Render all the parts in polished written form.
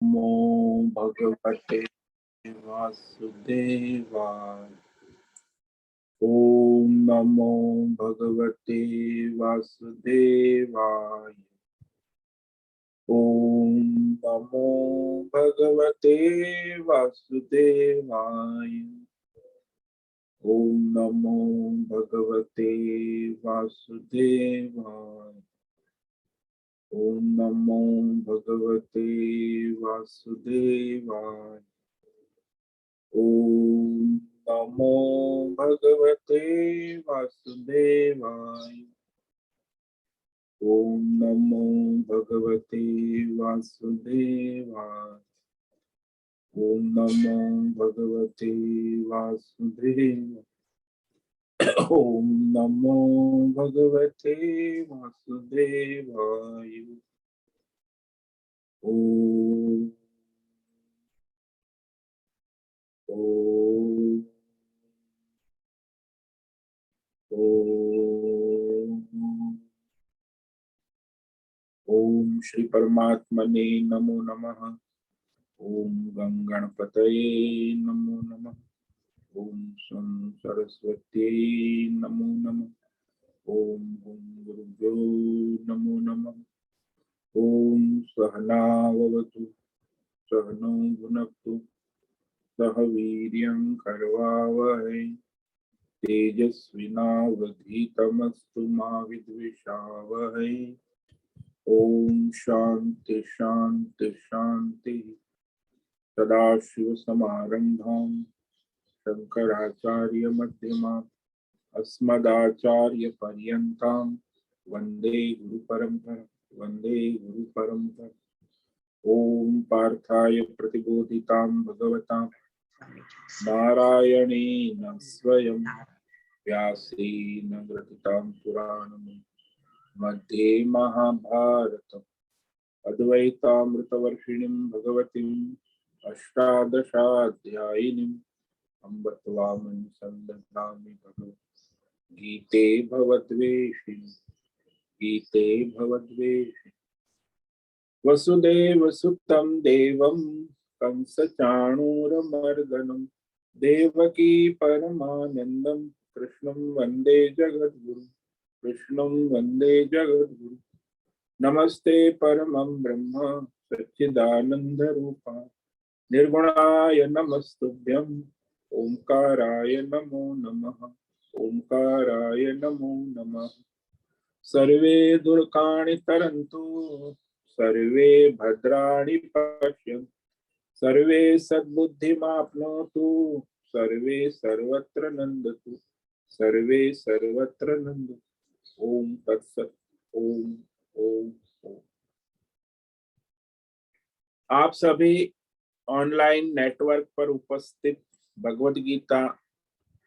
नमो भगवते वासुदेवाय। ओम नमो भगवते वासुदेवाय। ओम नमो भगवते वासुदेवाय। ओम नमो भगवते वासुदेवाय। ओम नमो भगवते वासुदेवाय। ओम नमो भगवते वासुदेवाय। ओम नमो भगवते वासुदेवाय। ओम नमो भगवते वासुदेवाय। ओम नमो भगवते वासुदेवाय। ओम ओम ओम ओम श्री परमात्मने नमो नमः। ओम गं गणपतये नमो नमः। ओम सं सरस्वत्यै नमो नमः। ओम गुं गुरुभ्यो नमो नमः। ओम सहनाववतु सहनौ भुनक्तु सह वीर्यं करवावहै तेजस्विनावधीतमस्तु मा विद्विषावहै। ओम शांति शांति शांति। सदाशिवसमारम्भां शंकराचार्य मध्यमाम् अस्मदाचार्यपर्यन्तां वन्दे गुरुपरम्परा। ओम पार्थाय प्रतिबोधितां भगवता नारायणेन स्वयं व्यासेन ग्रथितां पुराणम् मध्ये महाभारतम् अद्वैतामृतवर्षिणीं भगवतीम् अष्टादशाध्यायिनीम् अम्ब त्वां सन्दधामि भगवद्गीते भवद्वेषिणि वसुदेवसुतं देवं कंसचाणूरमर्दनं देवकी परमानन्दं कृष्णं वन्दे जगद्गुरु। नमस्ते परमं ब्रह्म सच्चिदानन्दरूपा निर्गुणाय नमस्तुभ्यं ओंकाराय नमो नमः। सर्वे दुर्गाणि तरन्तु सर्वे भद्राणि पश्यन्तु सर्वे सद्बुद्धिमाप्नोतु सर्वे सर्वत्र नन्दतु। ओम तत्सत। ओम ओम ओम। आप सभी ऑनलाइन नेटवर्क पर उपस्थित भगवद गीता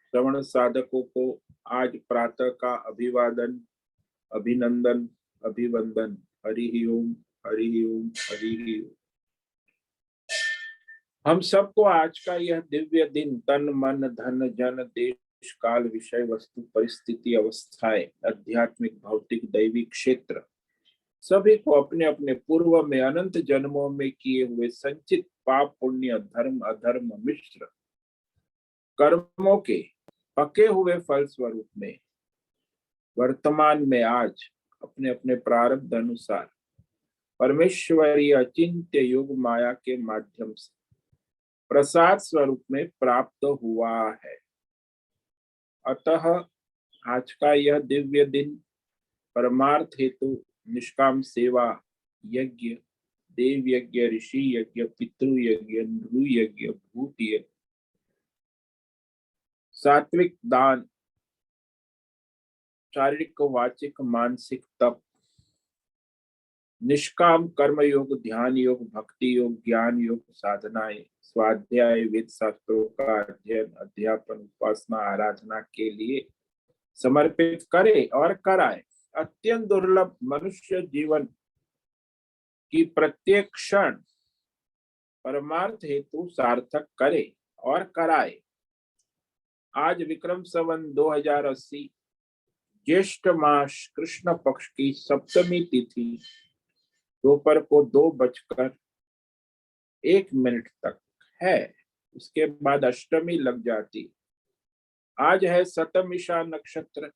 श्रवण साधकों को आज प्रातः का अभिवादन, अभिनंदन, अभिवंदन। हरि ओम हरि ओम हरि ओम। हम सबको आज का यह दिव्य दिन तन मन धन जन देश काल विषय वस्तु परिस्थिति अवस्थाएं आध्यात्मिक भौतिक दैवी क्षेत्र सभी को अपने अपने पूर्व में अनंत जन्मों में किए हुए संचित पाप पुण्य धर्म अधर्म मिश्र कर्मों के पके हुए फल स्वरूप में वर्तमान में आज अपने अपने प्रारब्ध अनुसार परमेश्वरीय अचिंत्य योग माया के माध्यम से प्रसाद स्वरूप में प्राप्त हुआ है। अतः आज का यह दिव्य दिन परमार्थ हेतु निष्काम सेवा यज्ञ देव यज्ञ ऋषि यज्ञ पितृ यज्ञ नृ यज्ञ भूत यज्ञ सात्विक दान शारीरिक वाचिक मानसिक तप निष्काम कर्म योग ध्यान योग भक्ति योग ज्ञान योग साधनाएं स्वाध्याय वेद शास्त्रों का अध्ययन अध्यापन उपासना आराधना के लिए समर्पित करे और कराए। अत्यंत दुर्लभ मनुष्य जीवन की प्रत्येक क्षण परमार्थ हेतु सार्थक करे और कराए। आज विक्रम संवत 2080 ज्येष्ठ मास कृष्ण पक्ष की सप्तमी तिथि दोपहर को 2 1 मिनट तक है। उसके बाद अष्टमी लग जाती। आज है शतमिषा नक्षत्र,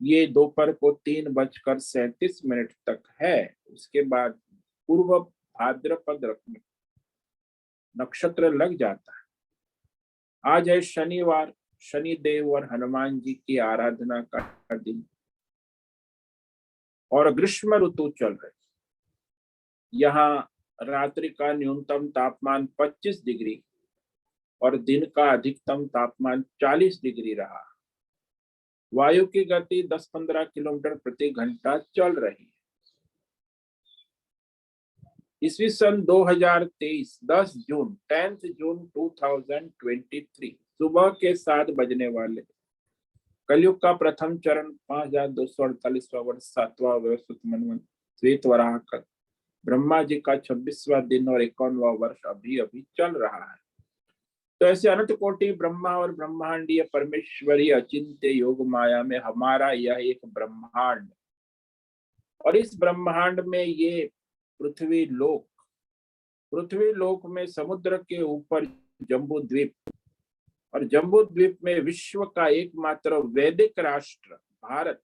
ये दोपहर को 3:37 तक है। उसके बाद पूर्व भाद्रपद नक्षत्र लग जाता है। आज है शनिवार, शनिदेव और हनुमान जी की आराधना का दिन, और ग्रीष्म ऋतु चल रही। यहाँ रात्रि का न्यूनतम तापमान 25 डिग्री और दिन का अधिकतम तापमान 40 डिग्री रहा। वायु की गति 10-15 किलोमीटर प्रति घंटा चल रही है। ईस्वी सन 2023 10 जून 10 जून 2023 सुबह के 7 बजने वाले। कलयुग का प्रथम चरण 5248वां वर्ष 7वां व्यवस्थित मनवन श्वेत वराह का ब्रह्मा जी का 26वां दिन और 51वां वर्ष अभी अभी चल रहा है। तो ऐसे अनंत कोटि ब्रह्मा और ब्रह्मांडीय परमेश्वरी अचिंत्य योग माया में हमारा यह एक ब्रह्मांड, और इस ब्रह्मांड में ये पृथ्वी लोक में समुद्र के ऊपर जम्बू द्वीप, और जम्बू द्वीप में विश्व का एकमात्र वैदिक राष्ट्र भारत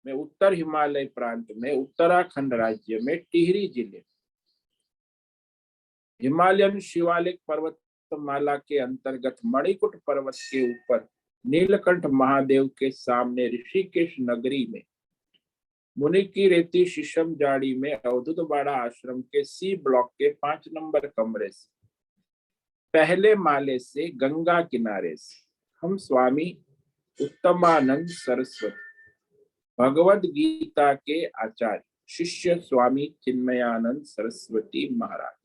में उत्तर हिमालय प्रांत में उत्तराखंड राज्य में टिहरी जिले हिमालयन शिवालिक पर्वतमाला के अंतर्गत मणिकुट पर्वत के ऊपर नीलकंठ महादेव के सामने ऋषिकेश नगरी में मुनि की रेती शीशम जाड़ी में अवधूत बाड़ा आश्रम के सी ब्लॉक के 5 नंबर कमरे से पहले माले से गंगा किनारे से हम स्वामी उत्तमानंद सरस्वती भगवद गीता के आचार्य शिष्य स्वामी चिन्मयानंद सरस्वती महाराज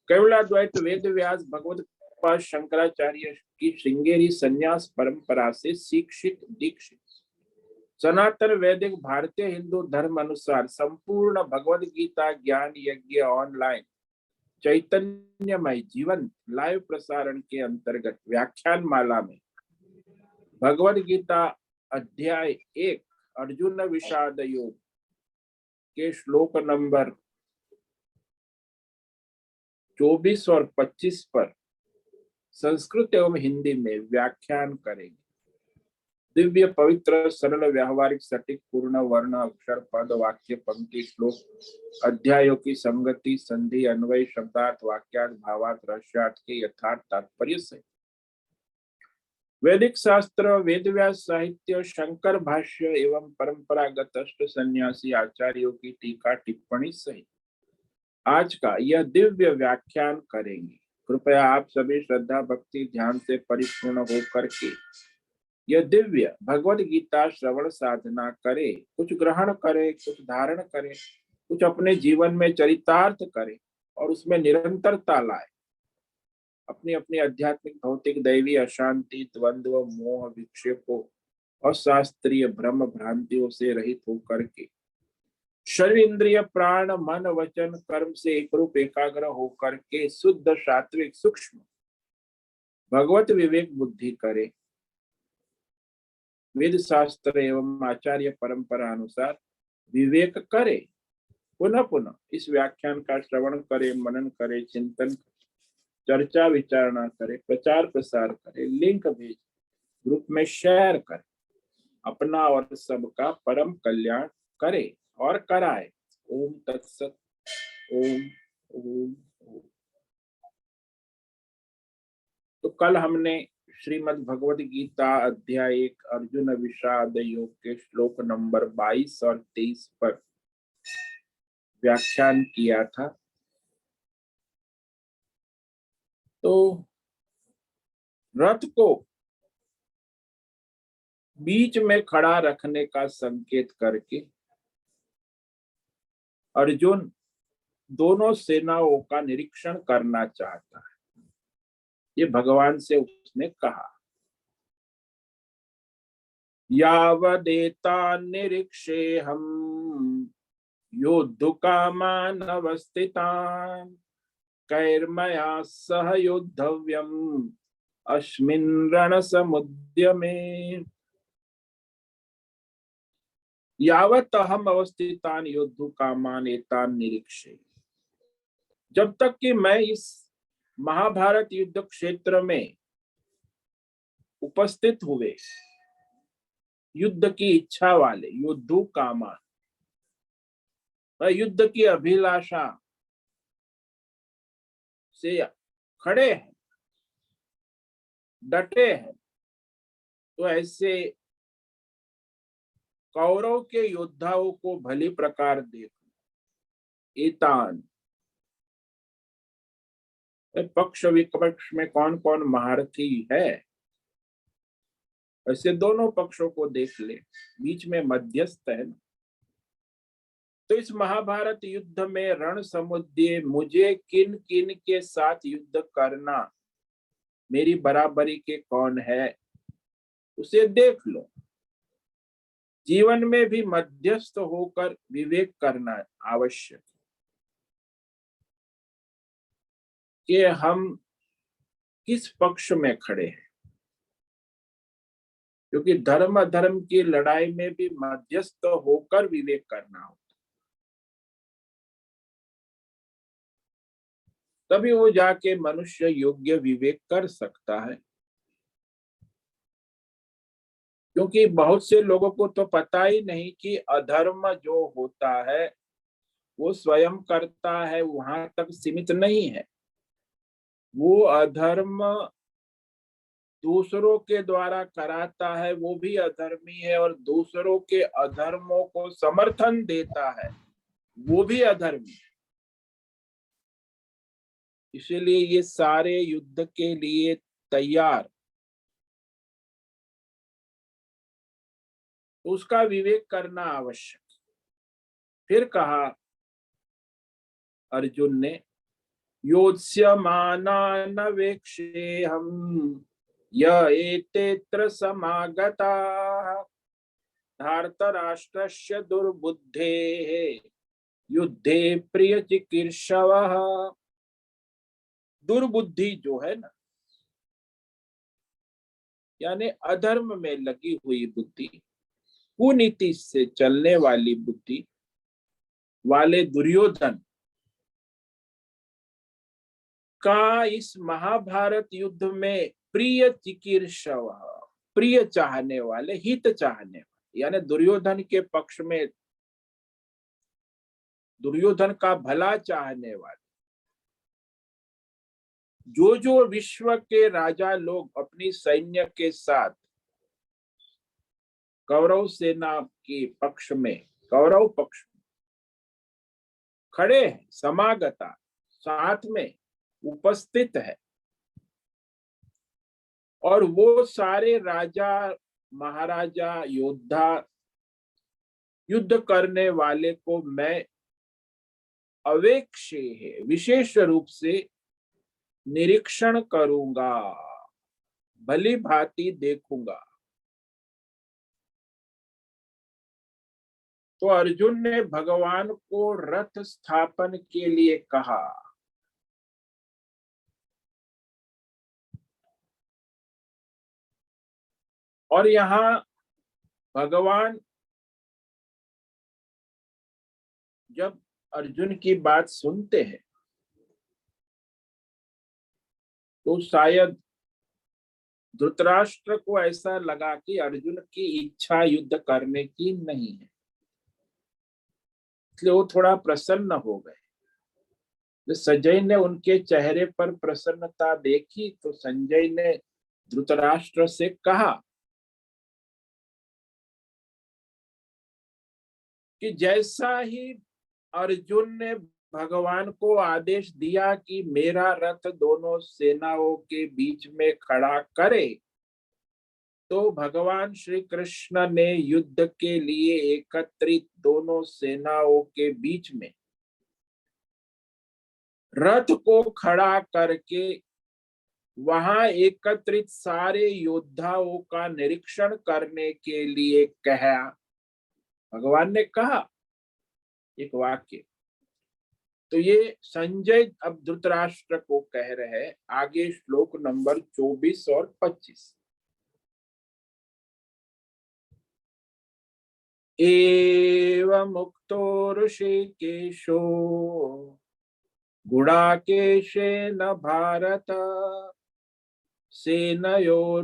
केवलाद्वैत वेद व्यास भगवद शंकराचार्य की श्रृंगेरी संन्यास परंपरा से शिक्षित दीक्षित सनातन वैदिक भारतीय हिंदू धर्म अनुसार संपूर्ण भगवद गीता ज्ञान यज्ञ ऑनलाइन चैतन्यमय जीवन लाइव प्रसारण के अंतर्गत व्याख्यान माला में भगवद गीता अध्याय 1 अर्जुन विषाद योग के श्लोक नंबर 24 और 25 पर संस्कृत एवं हिंदी में व्याख्यान करेंगे। दिव्य पवित्र सरल व्यावहारिक सटीक पूर्ण वर्ण अक्षर पद वाक्य पंक्ति श्लोक अध्यायों की संगति संधि अन्वय शब्दार्थ वाक्यार्थ भावार्थ रहस्यार्थ के यथार्थ तात्पर्य से वैदिक शास्त्र वेदव्यास साहित्य शंकर भाष्य एवं परंपरागत अष्ट सन्यासी आचार्यों की टीका टिप्पणी सहित आज का यह दिव्य व्याख्यान करेंगे। कृपया आप सभी श्रद्धा भक्ति ध्यान से परिपूर्ण होकर के यह दिव्य भगवद गीता श्रवण साधना करे, कुछ ग्रहण करे, कुछ धारण करे, कुछ अपने जीवन में चरितार्थ करे और उसमें निरंतरता लाए। अपनी अपनी आध्यात्मिक भौतिक दैवी अशांति द्वंद्व मोह विक्षेपों और शास्त्रीय भ्रम भ्रांतियों से रहित होकर के शरीर इंद्रिय प्राण मन वचन कर्म से एक रूप एकाग्र होकर के शुद्ध सात्विक सूक्ष्म भगवत विवेक बुद्धि करे। वेद शास्त्र एवं आचार्य परंपरा अनुसार विवेक करे। पुनः पुनः इस व्याख्यान का श्रवण करे, मनन करे, चिंतन चर्चा विचारणा करे, प्रचार प्रसार करे, लिंक भेज, ग्रुप में शेयर करे, अपना और सबका परम कल्याण करे और कराए। ओम तत्सत। ओम ओम ओम। तो कल हमने श्रीमद् भगवद गीता अध्याय 1 अर्जुन विषाद योग के श्लोक नंबर 22 और 23 पर व्याख्यान किया था। तो रथ को बीच में खड़ा रखने का संकेत करके अर्जुन दोनों सेनाओं का निरीक्षण करना चाहता है। ये भगवान से उसने कहा, यावदेता निरीक्षे हम योद्धुकामान अवस्थितान् कैर्मया सह योद्धव्यम् अस्मिन् रणसमुद्यमे। यावत अहम अवस्थितान योद्धु कामान एतान निरीक्षे, जब तक कि मैं इस महाभारत युद्ध क्षेत्र में उपस्थित हुए युद्ध की इच्छा वाले योद्धु कामान, युद्ध की अभिलाषा से खड़े हैं, डटे हैं, तो ऐसे कौरव के योद्धाओं को भली प्रकार देखो। एतान, पक्ष विपक्ष में कौन कौन महारथी है, ऐसे दोनों पक्षों को देख ले, बीच में मध्यस्थ है ना। तो इस महाभारत युद्ध में रण समुद्र मुझे किन किन के साथ युद्ध करना, मेरी बराबरी के कौन है, उसे देख लो। जीवन में भी मध्यस्थ होकर विवेक करना आवश्यक है कि हम किस पक्ष में खड़े हैं, क्योंकि धर्म अधर्म की लड़ाई में भी मध्यस्थ होकर विवेक करना होता, तभी वो जाके मनुष्य योग्य विवेक कर सकता है। क्योंकि बहुत से लोगों को तो पता ही नहीं कि अधर्म जो होता है वो स्वयं करता है, वहां तक सीमित नहीं है। वो अधर्म दूसरों के द्वारा कराता है, वो भी अधर्मी है, और दूसरों के अधर्मों को समर्थन देता है, वो भी अधर्मी है। इसीलिए ये सारे युद्ध के लिए तैयार, तो उसका विवेक करना आवश्यक। फिर कहा अर्जुन ने, योत्स्यमानान् वेक्षेऽहं य एतेऽत्र समागताः धार्तराष्ट्रस्य दुर्बुद्धेः युद्धे प्रियचिकीर्षवः। दुर्बुद्धि जो है ना, यानी अधर्म में लगी हुई बुद्धि, कुनीति से चलने वाली बुद्धि वाले दुर्योधन का इस महाभारत युद्ध में प्रिय चिकीर्षव, प्रिय चाहने वाले, हित चाहने वाले, यानी दुर्योधन के पक्ष में, दुर्योधन का भला चाहने वाले, जो जो विश्व के राजा लोग अपनी सैन्य के साथ कौरव सेना के पक्ष में, कौरव पक्ष में खड़े हैं, समागता, साथ में उपस्थित है, और वो सारे राजा महाराजा योद्धा युद्ध करने वाले को मैं अवेक्षे है विशेष रूप से निरीक्षण करूंगा, भली भांति देखूंगा। तो अर्जुन ने भगवान को रथ स्थापन के लिए कहा। और यहाँ भगवान जब अर्जुन की बात सुनते हैं तो शायद धृतराष्ट्र को ऐसा लगा कि अर्जुन की इच्छा युद्ध करने की नहीं है, इसलिए वो थोड़ा प्रसन्न हो गए। जब संजय ने उनके चेहरे पर प्रसन्नता देखी तो संजय ने धृतराष्ट्र से कहा कि जैसा ही अर्जुन ने भगवान को आदेश दिया कि मेरा रथ दोनों सेनाओं के बीच में खड़ा करे, तो भगवान श्री कृष्ण ने युद्ध के लिए एकत्रित दोनों सेनाओं के बीच में रथ को खड़ा करके वहां एकत्रित सारे योद्धाओं का निरीक्षण करने के लिए कहा। भगवान ने कहा एक वाक्य, तो ये संजय अब धृतराष्ट्र को कह रहे हैं, आगे श्लोक नंबर 24 और 25। एवं मुक्तो ऋषिकेशो गुडाकेशेन भारत सेनयोरुभयोर्मध्ये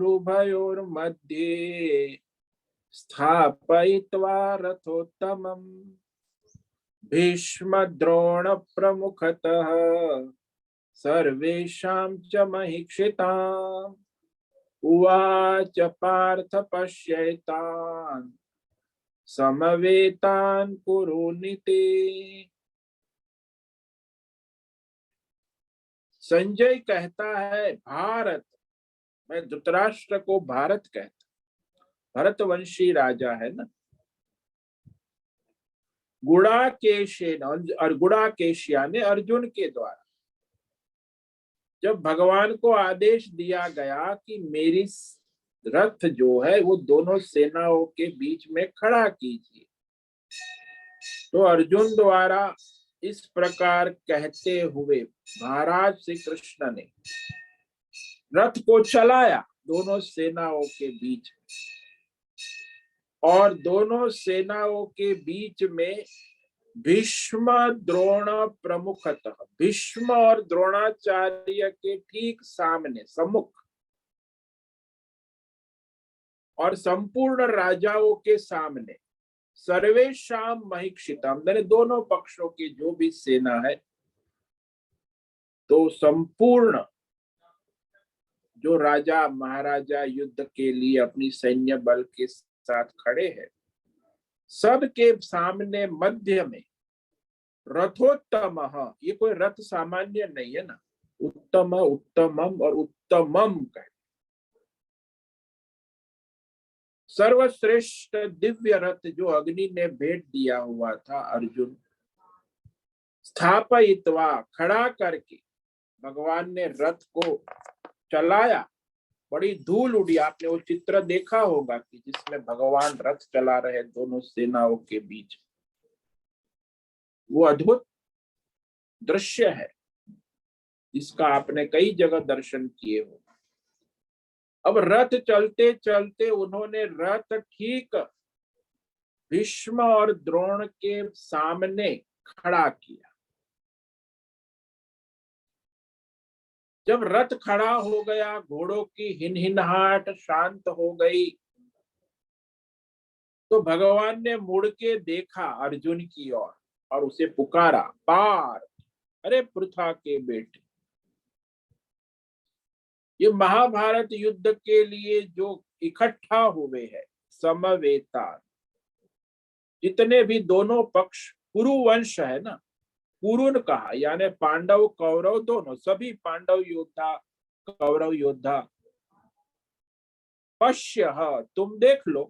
स्थापयित्वा रथोत्तमम् भीष्मद्रोण प्रमुखतः सर्वेषां च महीक्षिताम् उवाच पार्थ पश्यैतान् समवेतान् कुरुनिते। संजय कहता है भारत, मैं धृतराष्ट्र को भारत कहता, भरतवंशी राजा है ना। गुड़ाकेशेन, और गुड़ाकेश यानी अर्जुन के द्वारा जब भगवान को आदेश दिया गया कि मेरी रथ जो है वो दोनों सेनाओं के बीच में खड़ा कीजिए, तो अर्जुन द्वारा इस प्रकार कहते हुए महाराज श्री कृष्ण ने रथ को चलाया दोनों सेनाओं के बीच, और दोनों सेनाओं के बीच में भीष्म द्रोण प्रमुखतः, भीष्म और द्रोणाचार्य के ठीक सामने सम्मुख, और संपूर्ण राजाओं के सामने सर्वेशाम महीक्षितम, दोनों पक्षों की जो भी सेना है, तो संपूर्ण जो राजा महाराजा युद्ध के लिए अपनी सैन्य बल के साथ खड़े हैं, सबके सामने मध्य में रथोत्तम, ये कोई रथ सामान्य नहीं है ना, उत्तम उत्तमम और उत्तमम कह, सर्वश्रेष्ठ दिव्य रथ जो अग्नि ने भेंट दिया हुआ था अर्जुन, स्थापयित्वा खड़ा करके भगवान ने रथ को चलाया। बड़ी धूल उड़ी, आपने वो चित्र देखा होगा कि जिसमें भगवान रथ चला रहे दोनों सेनाओं के बीच, वो अद्भुत दृश्य है जिसका आपने कई जगह दर्शन किए हो। अब रथ चलते चलते उन्होंने रथ ठीक भीष्म और द्रोण के सामने खड़ा किया। जब रथ खड़ा हो गया, घोड़ों की हिनहिनाहट शांत हो गई, तो भगवान ने मुड़ के देखा अर्जुन की ओर और उसे पुकारा, पार, अरे पृथा के बेटे। ये महाभारत युद्ध के लिए जो इकट्ठा हुए हैं समवेता, जितने भी दोनों पक्ष, कुरुवंश है ना, कुरुन कहा यानी पांडव कौरव दोनों, सभी पांडव योद्धा कौरव योद्धा, पश्य, तुम देख लो।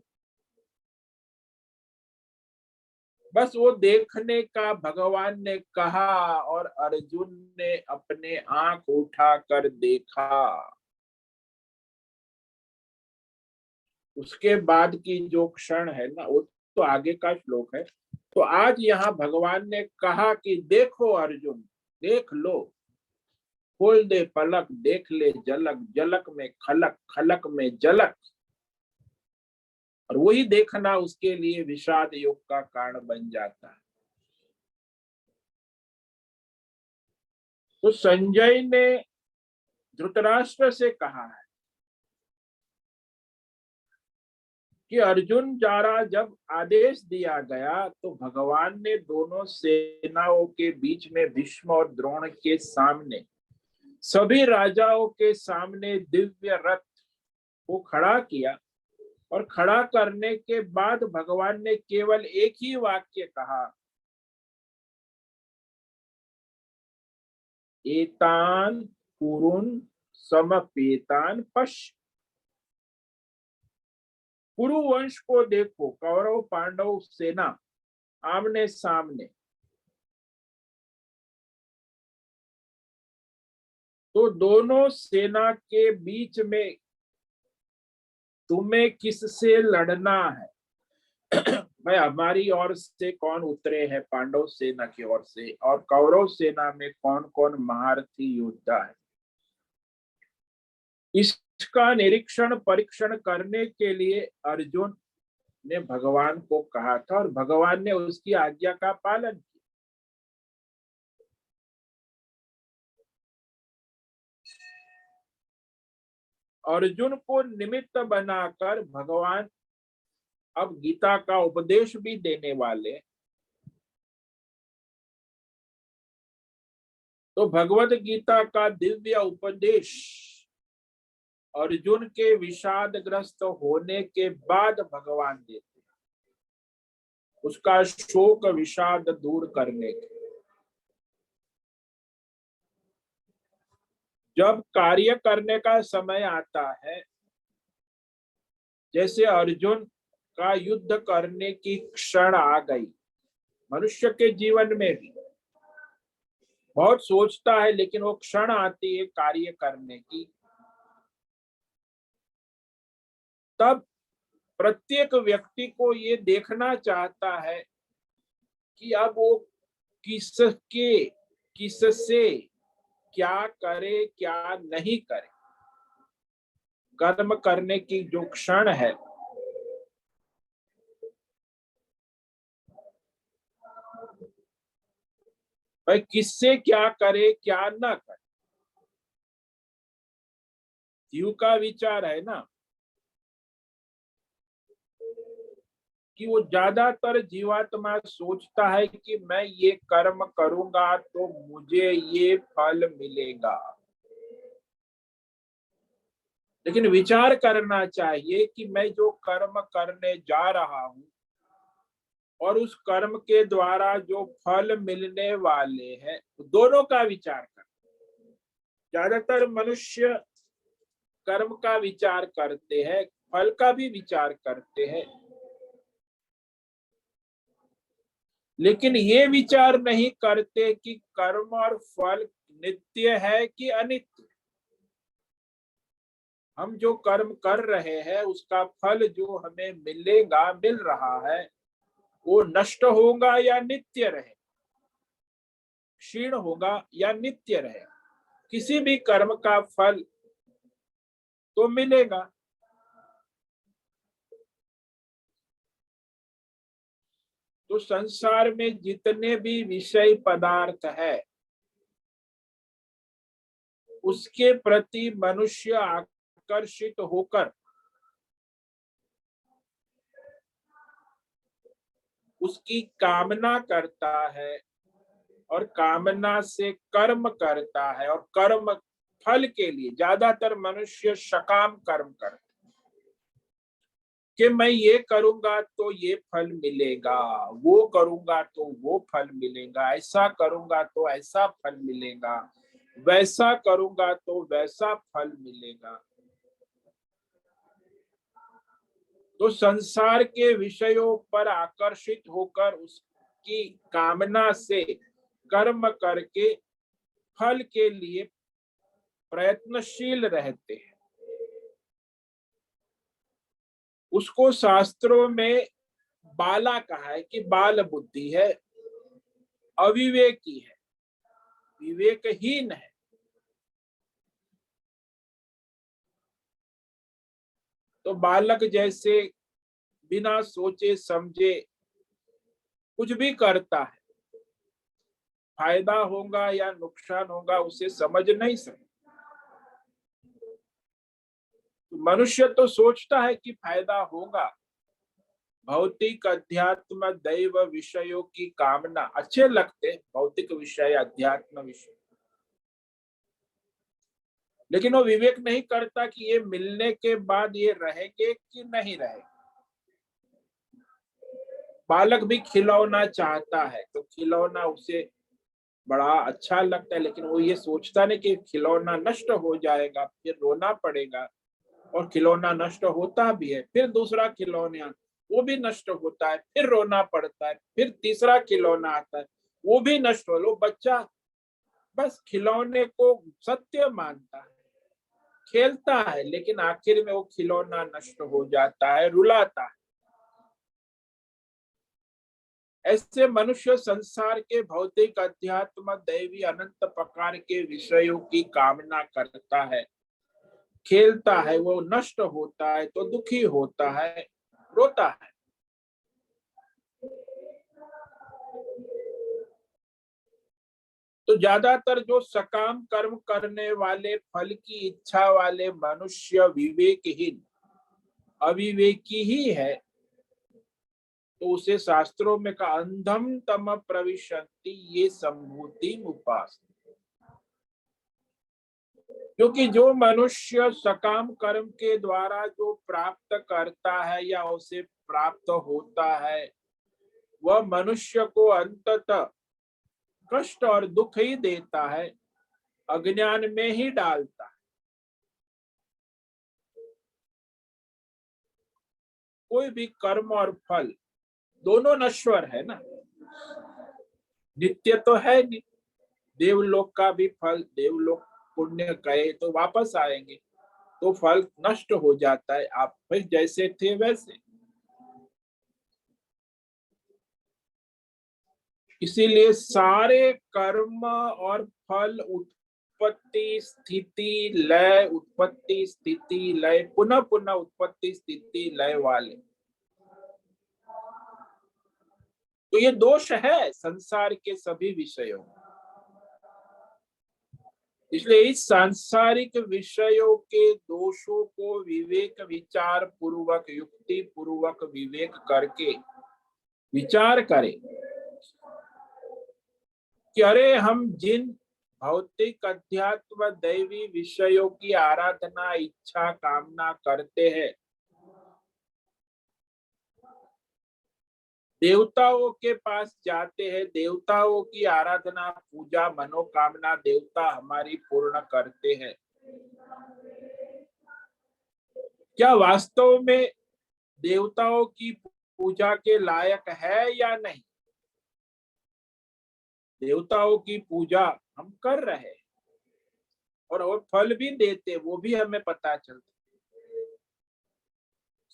बस वो देखने का भगवान ने कहा और अर्जुन ने अपने आंख उठाकर देखा। उसके बाद की जो क्षण है ना, वो तो आगे का श्लोक है। तो आज यहाँ भगवान ने कहा कि देखो अर्जुन, देख लो, खोल दे पलक, देख ले झलक, झलक में खलक, खलक में झलक। और वही देखना उसके लिए विषाद योग का कारण बन जाता है। तो संजय ने धृतराष्ट्र से कहा है कि अर्जुन द्वारा जब आदेश दिया गया तो भगवान ने दोनों सेनाओं के बीच में भीष्म और द्रोण के सामने, सभी राजाओं के सामने दिव्य रथ को खड़ा किया, और खड़ा करने के बाद भगवान ने केवल एक ही वाक्य कहा, एतान कुरुन समपेतान पश्य। कुरुवंश को देखो, कौरव पांडव सेना आमने सामने, तो दोनों सेना के बीच में तुम्हें किससे लड़ना है? भाई हमारी ओर से कौन उतरे हैं पांडव सेना की ओर से, और कौरव सेना में कौन कौन महारथी योद्धा है, इसका निरीक्षण परीक्षण करने के लिए अर्जुन ने भगवान को कहा था और भगवान ने उसकी आज्ञा का पालन किया। अर्जुन को निमित्त बनाकर भगवान अब गीता का उपदेश भी देने वाले। तो भगवत गीता का दिव्य उपदेश अर्जुन के विषादग्रस्त होने के बाद भगवान देते, उसका शोक विषाद दूर करने के। जब कार्य करने का समय आता है, जैसे अर्जुन का युद्ध करने की क्षण आ गई, मनुष्य के जीवन में भी बहुत सोचता है, लेकिन वो क्षण आती है कार्य करने की, तब प्रत्येक व्यक्ति को ये देखना चाहता है कि अब वो किससे क्या करे क्या नहीं करे। कर्म करने की जो क्षण है, भाई किससे क्या करे क्या ना करे, जीव का विचार है ना कि वो ज्यादातर जीवात्मा सोचता है कि मैं ये कर्म करूंगा तो मुझे ये फल मिलेगा। लेकिन विचार करना चाहिए कि मैं जो कर्म करने जा रहा हूं और उस कर्म के द्वारा जो फल मिलने वाले हैं, दोनों का विचार कर। ज्यादातर मनुष्य कर्म का विचार करते हैं, फल का भी विचार करते हैं, लेकिन ये विचार नहीं करते कि कर्म और फल नित्य है कि अनित्य। हम जो कर्म कर रहे हैं उसका फल जो हमें मिलेगा, मिल रहा है, वो नष्ट होगा या नित्य रहे, क्षीण होगा या नित्य रहे। किसी भी कर्म का फल तो मिलेगा। तो संसार में जितने भी विषय पदार्थ है, उसके प्रति मनुष्य आकर्षित होकर उसकी कामना करता है और कामना से कर्म करता है, और कर्म फल के लिए ज्यादातर मनुष्य सकाम कर्म करते हैं कि मैं ये करूंगा तो ये फल मिलेगा, वो करूंगा तो वो फल मिलेगा, ऐसा करूंगा तो ऐसा फल मिलेगा, वैसा करूंगा तो वैसा फल मिलेगा। तो संसार के विषयों पर आकर्षित होकर उसकी कामना से कर्म करके फल के लिए प्रयत्नशील रहते हैं। उसको शास्त्रों में बाला कहा है कि बाल बुद्धि है, अविवेकी है, विवेकहीन है। तो बालक जैसे बिना सोचे समझे कुछ भी करता है, फायदा होगा या नुकसान होगा उसे समझ नहीं सकता। मनुष्य तो सोचता है कि फायदा होगा, भौतिक अध्यात्म दैव विषयों की कामना अच्छे लगते, भौतिक विषय अध्यात्म विषय, लेकिन वो विवेक नहीं करता कि ये मिलने के बाद ये रहेंगे कि नहीं रहेंगे। बालक भी खिलौना चाहता है तो खिलौना उसे बड़ा अच्छा लगता है, लेकिन वो ये सोचता नहीं कि खिलौना नष्ट हो जाएगा, फिर रोना पड़ेगा, और खिलौना नष्ट होता भी है, फिर दूसरा खिलौना वो भी नष्ट होता है, फिर रोना पड़ता है, फिर तीसरा खिलौना आता है, वो भी नष्ट हो लो। बच्चा बस खिलौने को सत्य मानता है, खेलता है, लेकिन आखिर में वो खिलौना नष्ट हो जाता है, रुलाता है। ऐसे मनुष्य संसार के भौतिक अध्यात्म दैवी अनंत प्रकार के विषयों की कामना करता है, खेलता है, वो नष्ट होता है तो दुखी होता है, रोता है। तो ज्यादातर जो सकाम कर्म करने वाले, फल की इच्छा वाले मनुष्य विवेकहीन, अविवेकी ही है, तो उसे शास्त्रों में का अंधम तम प्रविशन्ति ये संभूति उपास। क्योंकि जो मनुष्य सकाम कर्म के द्वारा जो प्राप्त करता है या उसे प्राप्त होता है, वह मनुष्य को अंततः कष्ट और दुख ही देता है, अज्ञान में ही डालता है। कोई भी कर्म और फल दोनों नश्वर है ना, नित्य तो है नहीं। देवलोक का भी फल, देवलोक पुण्य करे तो वापस आएंगे, तो फल नष्ट हो जाता है, आप फिर जैसे थे वैसे। इसीलिए सारे कर्म और फल उत्पत्ति स्थिति लय, उत्पत्ति स्थिति लय, पुनः पुनः उत्पत्ति स्थिति लय वाले, तो ये दोष है संसार के सभी विषयों। इसलिए इस सांसारिक विषयों के दोषों को विवेक विचार पूर्वक, युक्ति पूर्वक विवेक करके विचार करें कि अरे हम जिन भौतिक अध्यात्म दैवी विषयों की आराधना इच्छा कामना करते हैं, देवताओं के पास जाते हैं, देवताओं की आराधना पूजा मनोकामना देवता हमारी पूर्ण करते हैं, क्या वास्तव में देवताओं की पूजा के लायक है या नहीं? देवताओं की पूजा हम कर रहे हैं और फल भी देते, वो भी हमें पता चलता।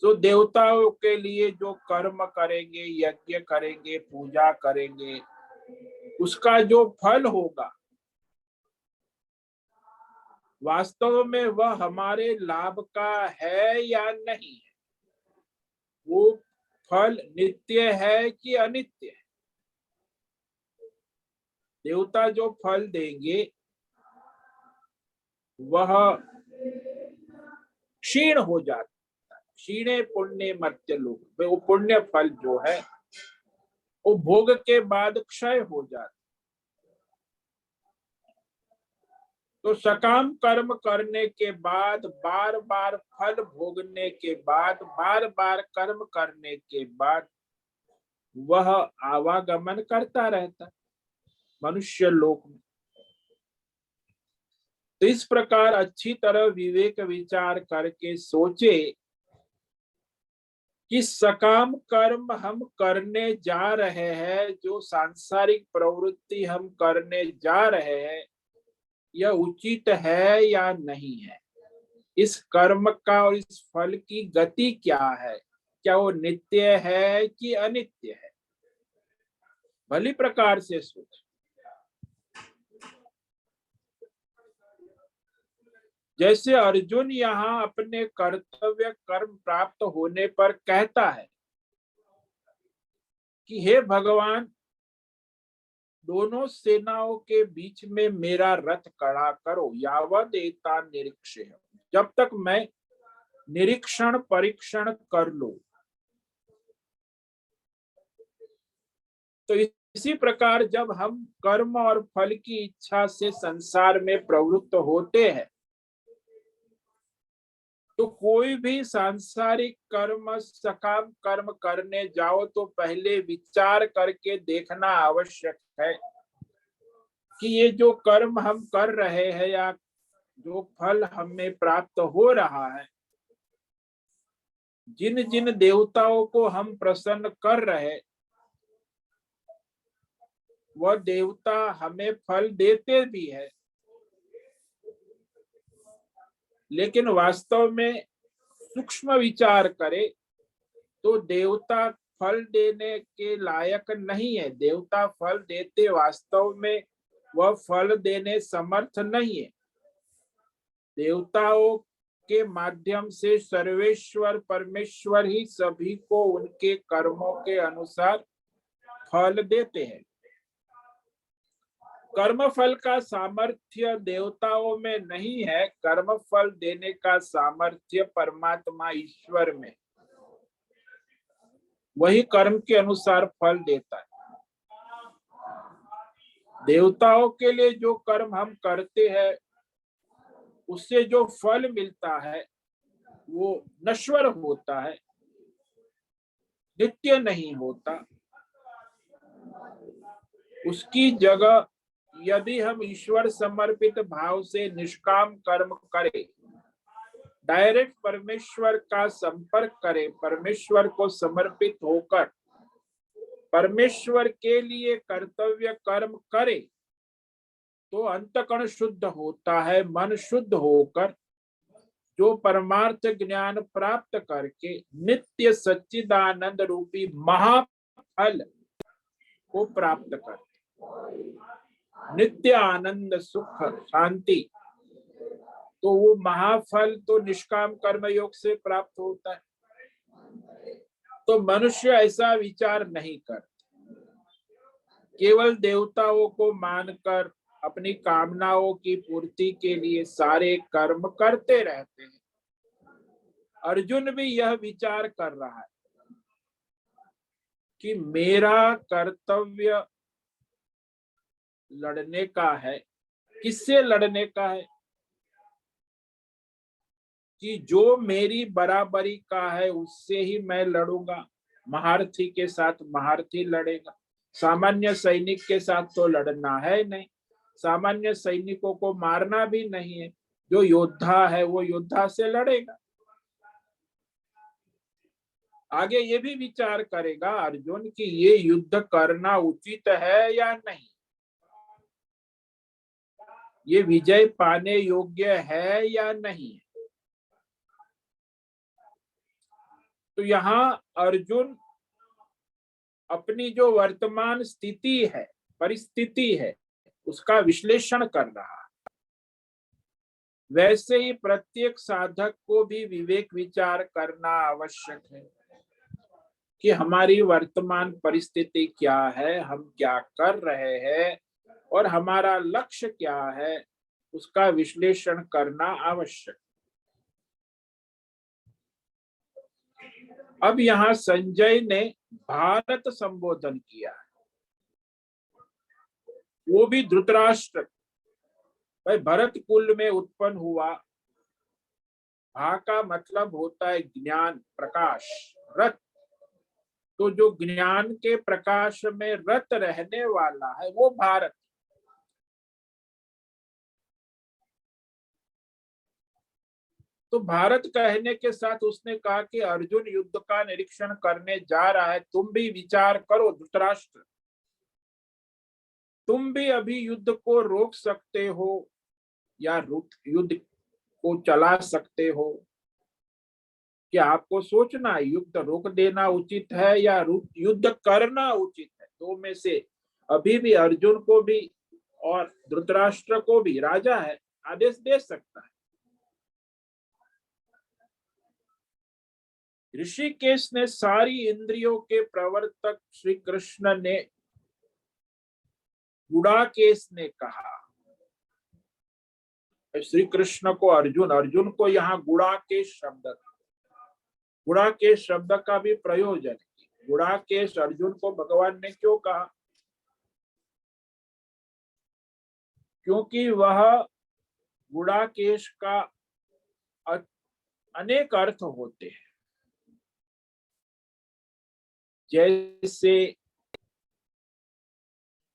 तो देवताओं के लिए जो कर्म करेंगे, यज्ञ करेंगे, पूजा करेंगे, उसका जो फल होगा वास्तव में वह हमारे लाभ का है या नहीं है, वो फल नित्य है कि अनित्य है। देवता जो फल देंगे वह क्षीण हो जाता है, क्षीणे पुण्य मर्त्य लोक, वो पुण्य फल जो है वो भोग के बाद क्षय हो जाता। तो सकाम कर्म करने के बाद, बार बार फल भोगने के बाद, बार बार कर्म करने के बाद वह आवागमन करता रहता मनुष्य लोक में। तो इस प्रकार अच्छी तरह विवेक विचार करके सोचे कि सकाम कर्म हम करने जा रहे हैं, जो सांसारिक प्रवृत्ति हम करने जा रहे हैं, यह उचित है या नहीं है, इस कर्म का और इस फल की गति क्या है, क्या वो नित्य है कि अनित्य है, भली प्रकार से सोच। जैसे अर्जुन यहाँ अपने कर्तव्य कर्म प्राप्त होने पर कहता है कि हे भगवान, दोनों सेनाओं के बीच में मेरा रथ खड़ा करो, यावद एता निरीक्षे, जब तक मैं निरीक्षण परीक्षण कर लूं। तो इसी प्रकार जब हम कर्म और फल की इच्छा से संसार में प्रवृत्त होते हैं, तो कोई भी सांसारिक कर्म सकाम कर्म करने जाओ तो पहले विचार करके देखना आवश्यक है कि ये जो कर्म हम कर रहे हैं या जो फल हमें प्राप्त हो रहा है, जिन जिन देवताओं को हम प्रसन्न कर रहे, वह देवता हमें फल देते भी है, लेकिन वास्तव में सूक्ष्म विचार करे तो देवता फल देने के लायक नहीं है। देवता फल देते, वास्तव में वह फल देने समर्थ नहीं है। देवताओं के माध्यम से सर्वेश्वर परमेश्वर ही सभी को उनके कर्मों के अनुसार फल देते हैं। कर्म फल का सामर्थ्य देवताओं में नहीं है, कर्म फल देने का सामर्थ्य परमात्मा ईश्वर में। वही कर्म के अनुसार फल देता है। देवताओं के लिए जो कर्म हम करते हैं उससे जो फल मिलता है वो नश्वर होता है, नित्य नहीं होता। उसकी जगह यदि हम ईश्वर समर्पित भाव से निष्काम कर्म करें, डायरेक्ट परमेश्वर का संपर्क करें, परमेश्वर को समर्पित होकर परमेश्वर के लिए कर्तव्य कर्म करें, तो अंतःकरण शुद्ध होता है। मन शुद्ध होकर जो परमार्थ ज्ञान प्राप्त करके नित्य सच्चिदानंद रूपी महाफल को प्राप्त करते, नित्य आनंद सुख शांति, तो वो महाफल तो निष्काम कर्म योग से प्राप्त होता है। तो मनुष्य ऐसा विचार नहीं करते, केवल देवताओं को मानकर अपनी कामनाओं की पूर्ति के लिए सारे कर्म करते रहते हैं। अर्जुन भी यह विचार कर रहा है कि मेरा कर्तव्य लड़ने का है। किससे लड़ने का है? कि जो मेरी बराबरी का है उससे ही मैं लड़ूंगा। महारथी के साथ महारथी लड़ेगा, सामान्य सैनिक के साथ तो लड़ना है नहीं, सामान्य सैनिकों को मारना भी नहीं है। जो योद्धा है वो योद्धा से लड़ेगा। आगे ये भी विचार करेगा अर्जुन कि ये युद्ध करना उचित है या नहीं, ये विजय पाने योग्य है या नहीं। तो यहाँ अर्जुन अपनी जो वर्तमान स्थिति है, परिस्थिति है, उसका विश्लेषण कर रहा है। वैसे ही प्रत्येक साधक को भी विवेक विचार करना आवश्यक है कि हमारी वर्तमान परिस्थिति क्या है, हम क्या कर रहे हैं और हमारा लक्ष्य क्या है, उसका विश्लेषण करना आवश्यक। अब यहाँ संजय ने भारत संबोधन किया, वो भी धृतराष्ट्र। भाई भरत कुल में उत्पन्न हुआ। भा का मतलब होता है ज्ञान प्रकाश, रत। तो जो ज्ञान के प्रकाश में रत रहने वाला है वो भारत। तो भारत कहने के साथ उसने कहा कि अर्जुन युद्ध का निरीक्षण करने जा रहा है, तुम भी विचार करो धृतराष्ट्र, तुम भी अभी युद्ध को रोक सकते हो या युद्ध को चला सकते हो। कि आपको सोचना है युद्ध रोक देना उचित है या युद्ध करना उचित है। दो में से अभी भी अर्जुन को भी और धृतराष्ट्र को भी राजा है, आदेश दे सकता है। ऋषिकेश ने सारी इंद्रियों के प्रवर्तक श्री कृष्ण ने गुड़ाकेश ने कहा। श्री कृष्ण को अर्जुन, अर्जुन को यहाँ गुड़ाकेश शब्द, गुड़ाकेश शब्द का भी प्रयोजन। गुड़ाकेश अर्जुन को भगवान ने क्यों कहा? क्योंकि वह गुड़ाकेश का अनेक अर्थ होते हैं। जैसे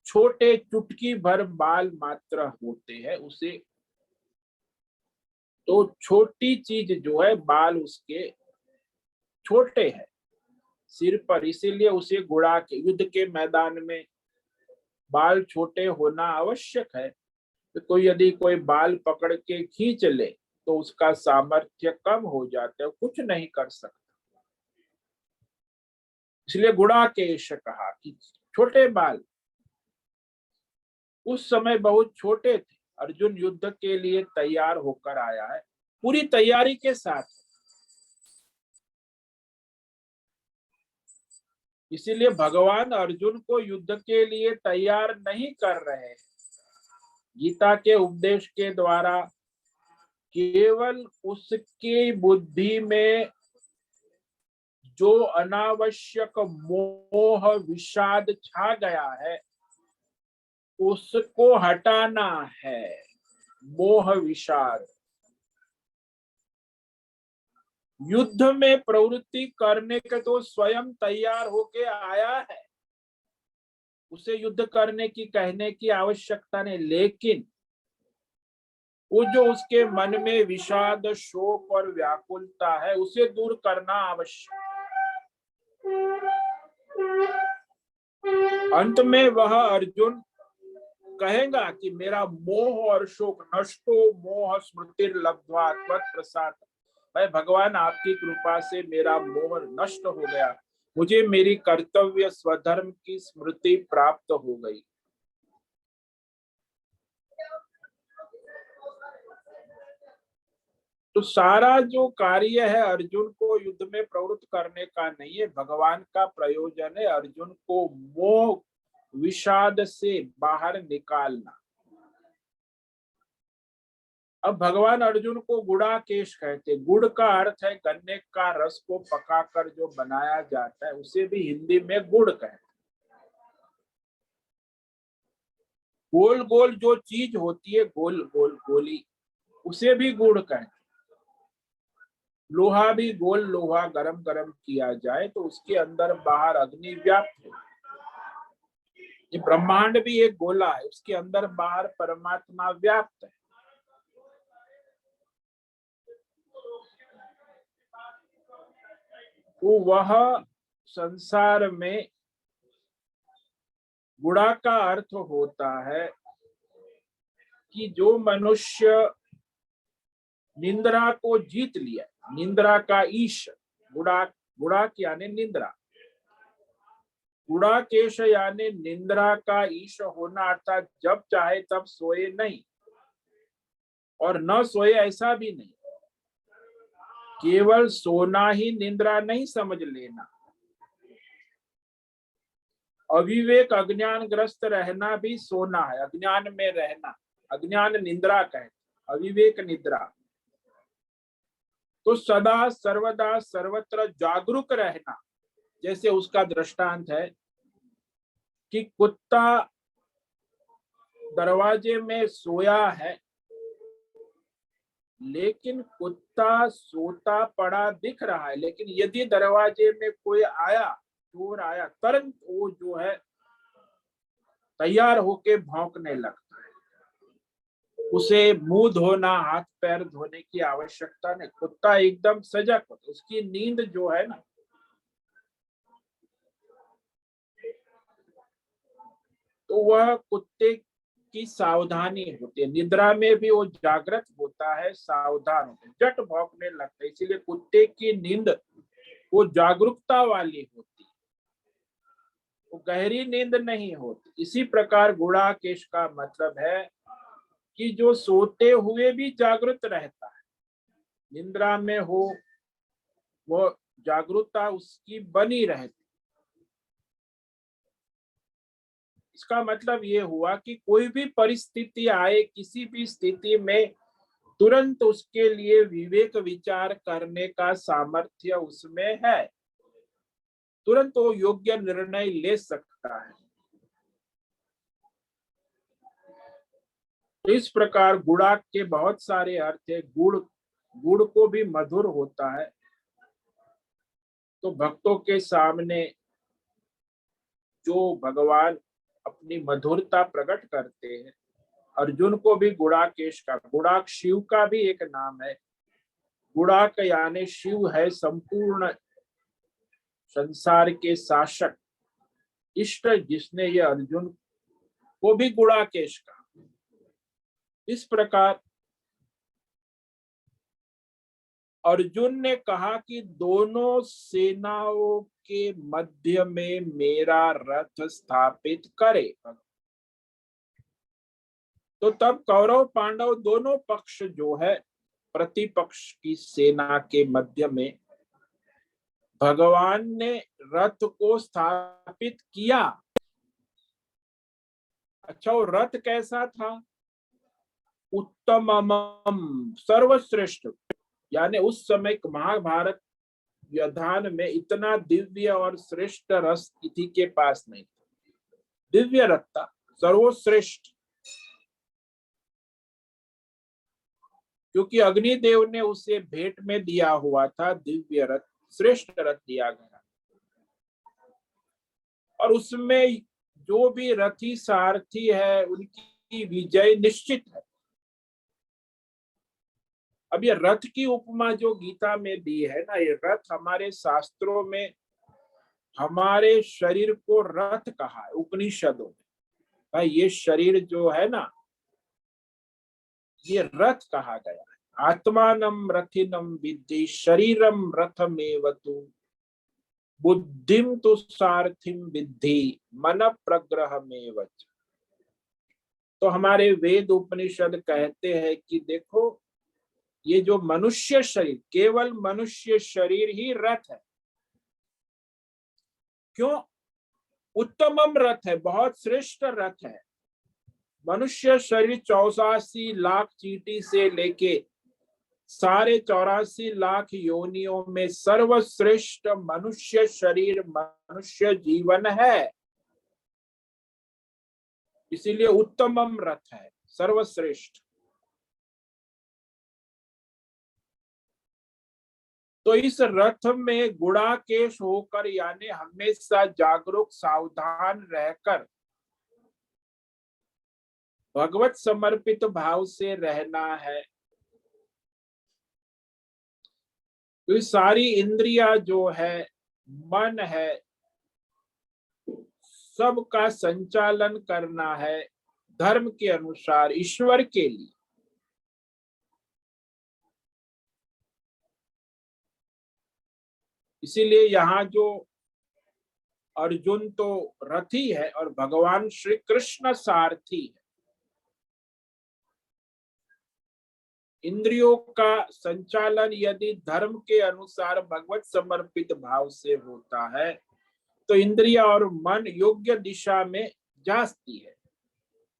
छोटे चुटकी भर बाल मात्र होते हैं, उसे तो छोटी चीज जो है बाल उसके छोटे हैं सिर पर, इसीलिए उसे गुड़ा के युद्ध के मैदान में बाल छोटे होना आवश्यक है। तो यदि कोई बाल पकड़ के खींच ले तो उसका सामर्थ्य कम हो जाता है, कुछ नहीं कर सकता। इसलिए गुड़ाकेश कहा कि छोटे बाल। उस समय बहुत छोटे थे। अर्जुन युद्ध के लिए तैयार होकर आया है, पूरी तैयारी के साथ। इसीलिए भगवान अर्जुन को युद्ध के लिए तैयार नहीं कर रहे हैं, गीता के उपदेश के द्वारा केवल उसकी बुद्धि में जो अनावश्यक मोह विषाद छा गया है उसको हटाना है। मोह विषाद, युद्ध में प्रवृत्ति करने के तो स्वयं तैयार होके आया है, उसे युद्ध करने की कहने की आवश्यकता नहीं, लेकिन वो जो उसके मन में विषाद शोक और व्याकुलता है उसे दूर करना आवश्यक। अंत में वह अर्जुन कहेगा कि मेरा मोह और शोक नष्टो मोह स्मृतिर लब्ध्वा त्वत्प्रसाद। भाई भगवान आपकी कृपा से मेरा मोह नष्ट हो गया, मुझे मेरी कर्तव्य स्वधर्म की स्मृति प्राप्त हो गई। तो सारा जो कार्य है अर्जुन को युद्ध में प्रवृत्त करने का नहीं है, भगवान का प्रयोजन है अर्जुन को मोह विषाद से बाहर निकालना। अब भगवान अर्जुन को गुड़ाकेश कहते, गुड़ का अर्थ है गन्ने का रस को पकाकर जो बनाया जाता है उसे भी हिंदी में गुड़ कहते। गोल गोल जो चीज होती है गोल गोल गोली उसे भी गुड़ कहते। लोहा भी गोल लोहा गरम गरम किया जाए तो उसके अंदर बाहर अग्नि व्याप्त है। ये ब्रह्मांड भी एक गोला है, उसके अंदर बाहर परमात्मा व्याप्त है। तो वह संसार में गुड़ा का अर्थ होता है कि जो मनुष्य निंद्रा को जीत लिया, निंद्रा का ईश, गुड़ा गुड़ा यानी निंद्रा, गुड़ाकेश यानी निंद्रा का ईश होना, अर्थात जब चाहे तब सोए नहीं और न सोए ऐसा भी नहीं। केवल सोना ही निंद्रा नहीं समझ लेना, अविवेक अज्ञान ग्रस्त रहना भी सोना है, अज्ञान में रहना, अज्ञान निंद्रा कहते, अविवेक निद्रा। तो सदा सर्वदा सर्वत्र जागरूक रहना, जैसे उसका दृष्टांत है कि कुत्ता दरवाजे में सोया है लेकिन कुत्ता सोता पड़ा दिख रहा है, लेकिन यदि दरवाजे में कोई आया, चोर आया, तुरंत वो जो है तैयार होके भौंकने लगता है। उसे मुंह धोना, हाथ पैर धोने की आवश्यकता नहीं, कुत्ता एकदम सजग होता, उसकी नींद जो है ना, तो वह कुत्ते की सावधानी होती है। निद्रा में भी वो जागृत होता है, सावधान होता है, झट भौंकने लगता है। इसीलिए कुत्ते की नींद वो जागरूकता वाली होती है, वो गहरी नींद नहीं होती। इसी प्रकार गुड़ाकेश का मतलब है कि जो सोते हुए भी जागृत रहता है, निद्रा में हो वो जागरूकता उसकी बनी रहती। इसका मतलब ये हुआ कि कोई भी परिस्थिति आए, किसी भी स्थिति में तुरंत उसके लिए विवेक विचार करने का सामर्थ्य उसमें है, तुरंत वो योग्य निर्णय ले सकता है। तो इस प्रकार गुड़ा के बहुत सारे अर्थ है। गुड़, गुड़ को भी मधुर होता है, तो भक्तों के सामने जो भगवान अपनी मधुरता प्रकट करते हैं, अर्जुन को भी गुड़ाकेश का, गुड़ाक शिव का भी एक नाम है। गुड़ाक यानी शिव है संपूर्ण संसार के शासक, इष्ट, जिसने ये अर्जुन को भी गुड़ाकेश का। इस प्रकार अर्जुन ने कहा कि दोनों सेनाओं के मध्य में मेरा रथ स्थापित करे। तो तब कौरव पांडव दोनों पक्ष जो है, प्रतिपक्ष की सेना के मध्य में भगवान ने रथ को स्थापित किया। अच्छा, वो रथ कैसा था? उत्तमम सर्वश्रेष्ठ, यानी उस समय महाभारत युद्धान में इतना दिव्य और श्रेष्ठ रस किसी के पास नहीं था। दिव्य रथ था, सर्वश्रेष्ठ, क्योंकि अग्निदेव ने उसे भेंट में दिया हुआ था। दिव्य रथ, श्रेष्ठ रथ दिया गया, और उसमें जो भी रथी सारथी है उनकी विजय निश्चित है। अब ये रथ की उपमा जो गीता में दी है ना, ये रथ हमारे शास्त्रों में हमारे शरीर को रथ कहा है, उपनिषदों में। भाई ये शरीर जो है ना, ये रथ कहा गया है। आत्मानम रथिनम विद्धि शरीरम रथमेवतु बुद्धिम तो सारथिम विद्धि मन प्रग्रह में वच। तो हमारे वेद उपनिषद कहते हैं कि देखो, ये जो मनुष्य शरीर, केवल मनुष्य शरीर ही रथ है। क्यों? उत्तमम रथ है, बहुत श्रेष्ठ रथ है। मनुष्य शरीर 84 लाख चींटी से लेके 84.5 लाख योनियों में सर्वश्रेष्ठ मनुष्य शरीर, मनुष्य जीवन है। इसीलिए उत्तमम रथ है, सर्वश्रेष्ठ। तो इस रथ में गुणाकेश होकर, यानी हमेशा जागरूक सावधान रहकर भगवत समर्पित भाव से रहना है। तो सारी इंद्रियां जो है, मन है, सबका संचालन करना है धर्म के अनुसार, ईश्वर के लिए। इसीलिए यहाँ जो अर्जुन तो रथी है और भगवान श्री कृष्ण सारथी है। इंद्रियों का संचालन यदि धर्म के अनुसार भगवत समर्पित भाव से होता है तो इंद्रिया और मन योग्य दिशा में जाती है,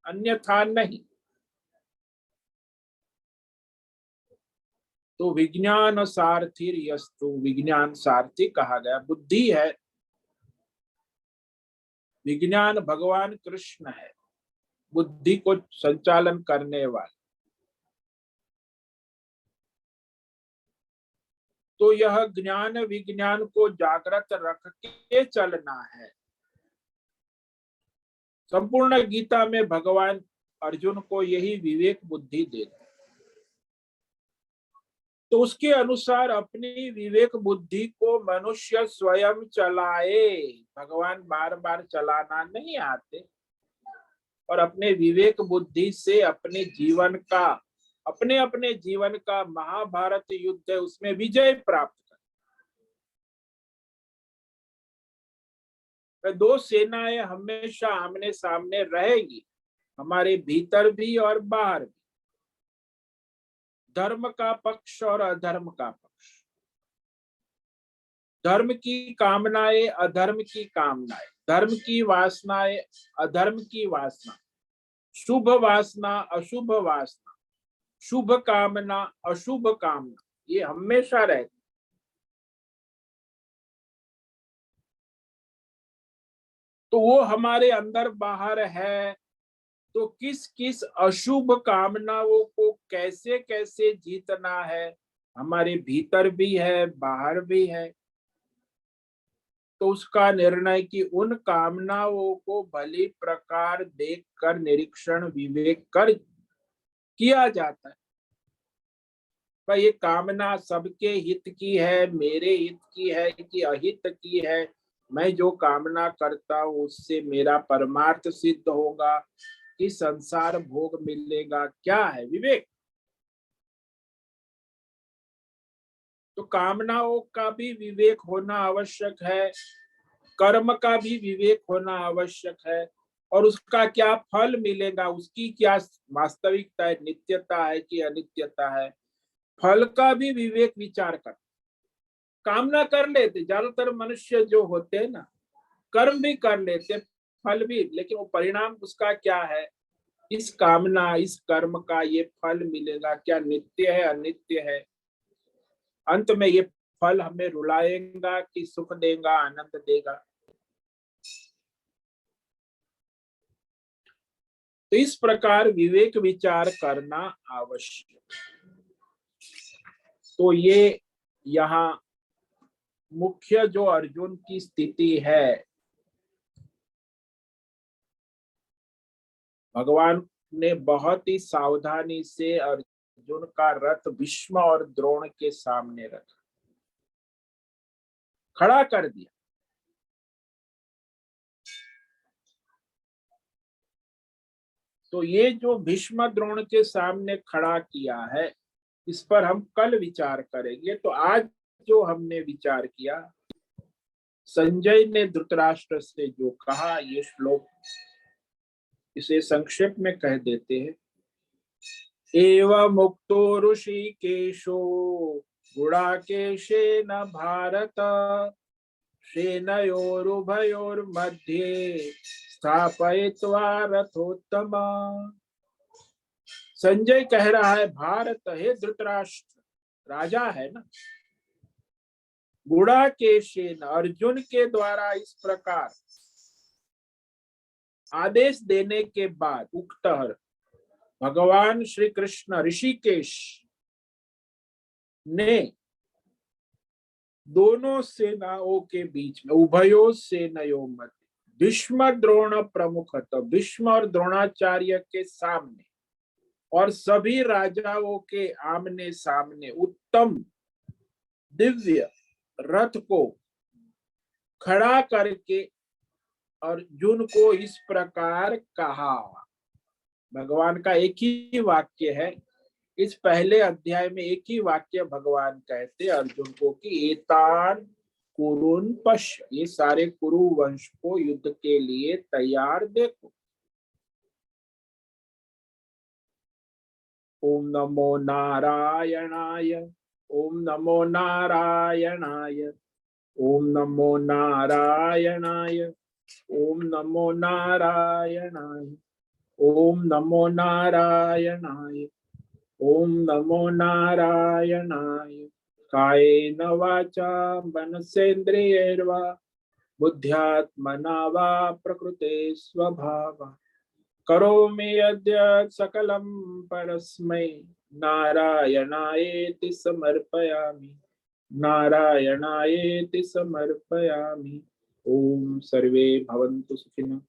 अन्यथा नहीं। तो विज्ञान सारथी यस्तु, विज्ञान सारथी कहा गया। बुद्धि है, विज्ञान भगवान कृष्ण है, बुद्धि को संचालन करने वाले। तो यह ज्ञान विज्ञान को जागृत रख के चलना है। संपूर्ण गीता में भगवान अर्जुन को यही विवेक बुद्धि देते, तो उसके अनुसार अपनी विवेक बुद्धि को मनुष्य स्वयं चलाए। भगवान बार बार चलाना नहीं आते, और अपने विवेक बुद्धि से अपने जीवन का, अपने अपने जीवन का महाभारत युद्ध है उसमें विजय प्राप्त कर। दो सेनाएं हमेशा आमने सामने रहेगी, हमारे भीतर भी और बाहर भी, धर्म का पक्ष और अधर्म का पक्ष। धर्म की कामनाएं, अधर्म की कामनाएं, धर्म की वासनाएं, अधर्म की वासना, शुभ वासना, अशुभ वासना, शुभ कामना, अशुभ कामना, ये हमेशा रहती। तो वो हमारे अंदर बाहर है, तो किस किस अशुभ कामनाओं को कैसे कैसे जीतना है, हमारे भीतर भी है बाहर भी है। तो उसका निर्णय कि उन कामनाओं को भली प्रकार देखकर निरीक्षण विवेक कर किया जाता है। भाई ये कामना सबके हित की है, मेरे हित की है कि अहित की है? मैं जो कामना करता हूँ उससे मेरा परमार्थ सिद्ध होगा कि संसार भोग मिलेगा? क्या है विवेक? तो कामनाओं का भी विवेक होना आवश्यक है, कर्म का भी विवेक होना आवश्यक है, और उसका क्या फल मिलेगा, उसकी क्या वास्तविकता है, नित्यता है कि अनित्यता है, फल का भी विवेक विचार कर। कामना कर लेते ज्यादातर मनुष्य जो होते हैं ना, कर्म भी कर लेते, फल भी, लेकिन वो परिणाम उसका क्या है इस कामना, इस कर्म का ये फल मिलेगा, क्या नित्य है अनित्य है, अंत में ये फल हमें रुलाएगा कि सुख देगा, आनंद देगा। तो इस प्रकार विवेक विचार करना आवश्यक। तो ये यहाँ मुख्य जो अर्जुन की स्थिति है, भगवान ने बहुत ही सावधानी से अर्जुन का रथ भीष्म और द्रोण के सामने रखा, खड़ा कर दिया। तो ये जो भीष्म द्रोण के सामने खड़ा किया है, इस पर हम कल विचार करेंगे। तो आज जो हमने विचार किया, संजय ने धृतराष्ट्र से जो कहा, ये श्लोक इसे संक्षेप में कह देते हैं। एवं मुक्तो ऋषिकेशो गुडाकेशेन भारत सेनयोरुभयोर्मध्ये स्थापयित्वा रथोत्तमा। संजय कह रहा है, भारत हे धृतराष्ट्र राजा है ना, गुडाकेशेन अर्जुन के द्वारा इस प्रकार आदेश देने के बाद उक्तहर भगवान श्री कृष्ण ऋषिकेश ने दोनों सेनाओं के बीच में, उभयो सेनयों मध्य, भीष्म द्रोण प्रमुखतः, भीष्म और द्रोणाचार्य के सामने और सभी राजाओं के आमने सामने उत्तम दिव्य रथ को खड़ा करके अर्जुन को इस प्रकार कहा। भगवान का एक ही वाक्य है, इस पहले अध्याय में एक ही वाक्य भगवान कहते अर्जुन को कि एतान कुरुन पश्य, ये सारे कुरु वंश को युद्ध के लिए तैयार देखो। ओम नमो नारायणाय, ओम नमो नारायणाय, ओम नमो नारायणाय, ओम नमो नारायणाय, ओम नमो नारायणाय, ओम नमो नारायणाय। कायेन वाचा मनसेन्द्रियैर्वा बुद्ध्यात्मना वा प्रकृते स्वभावा करोमि यद्यत् सकलं परस्मै नारायणायेति समर्पयामि, नारायणायेति समर्पयामि। ओम सर्वे भवन्तु सुखिनः,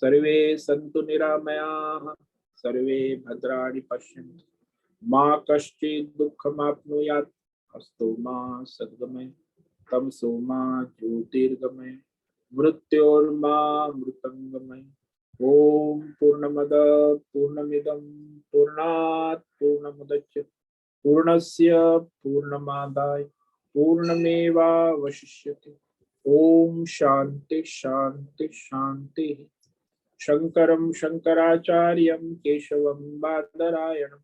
सर्वे सन्तु निरामयाः, सर्वे भद्राणि पश्यन्तु, मा कश्चित् दुःखमाप्नुयात्, अस्तु मा सद्गमय, तमसो मा ज्योतिर्गमय, मृत्योर्मा मृतंगमय। ओम पूर्णमद पूर्णमिदं पूर्णात् पूर्णमुदच्यते पूर्णस्य पूर्णमादाय पूर्णमेवावशिष्यते। ओम शांति शांति शांति। शंकरं शंकराचार्यं केशवं बादरायणं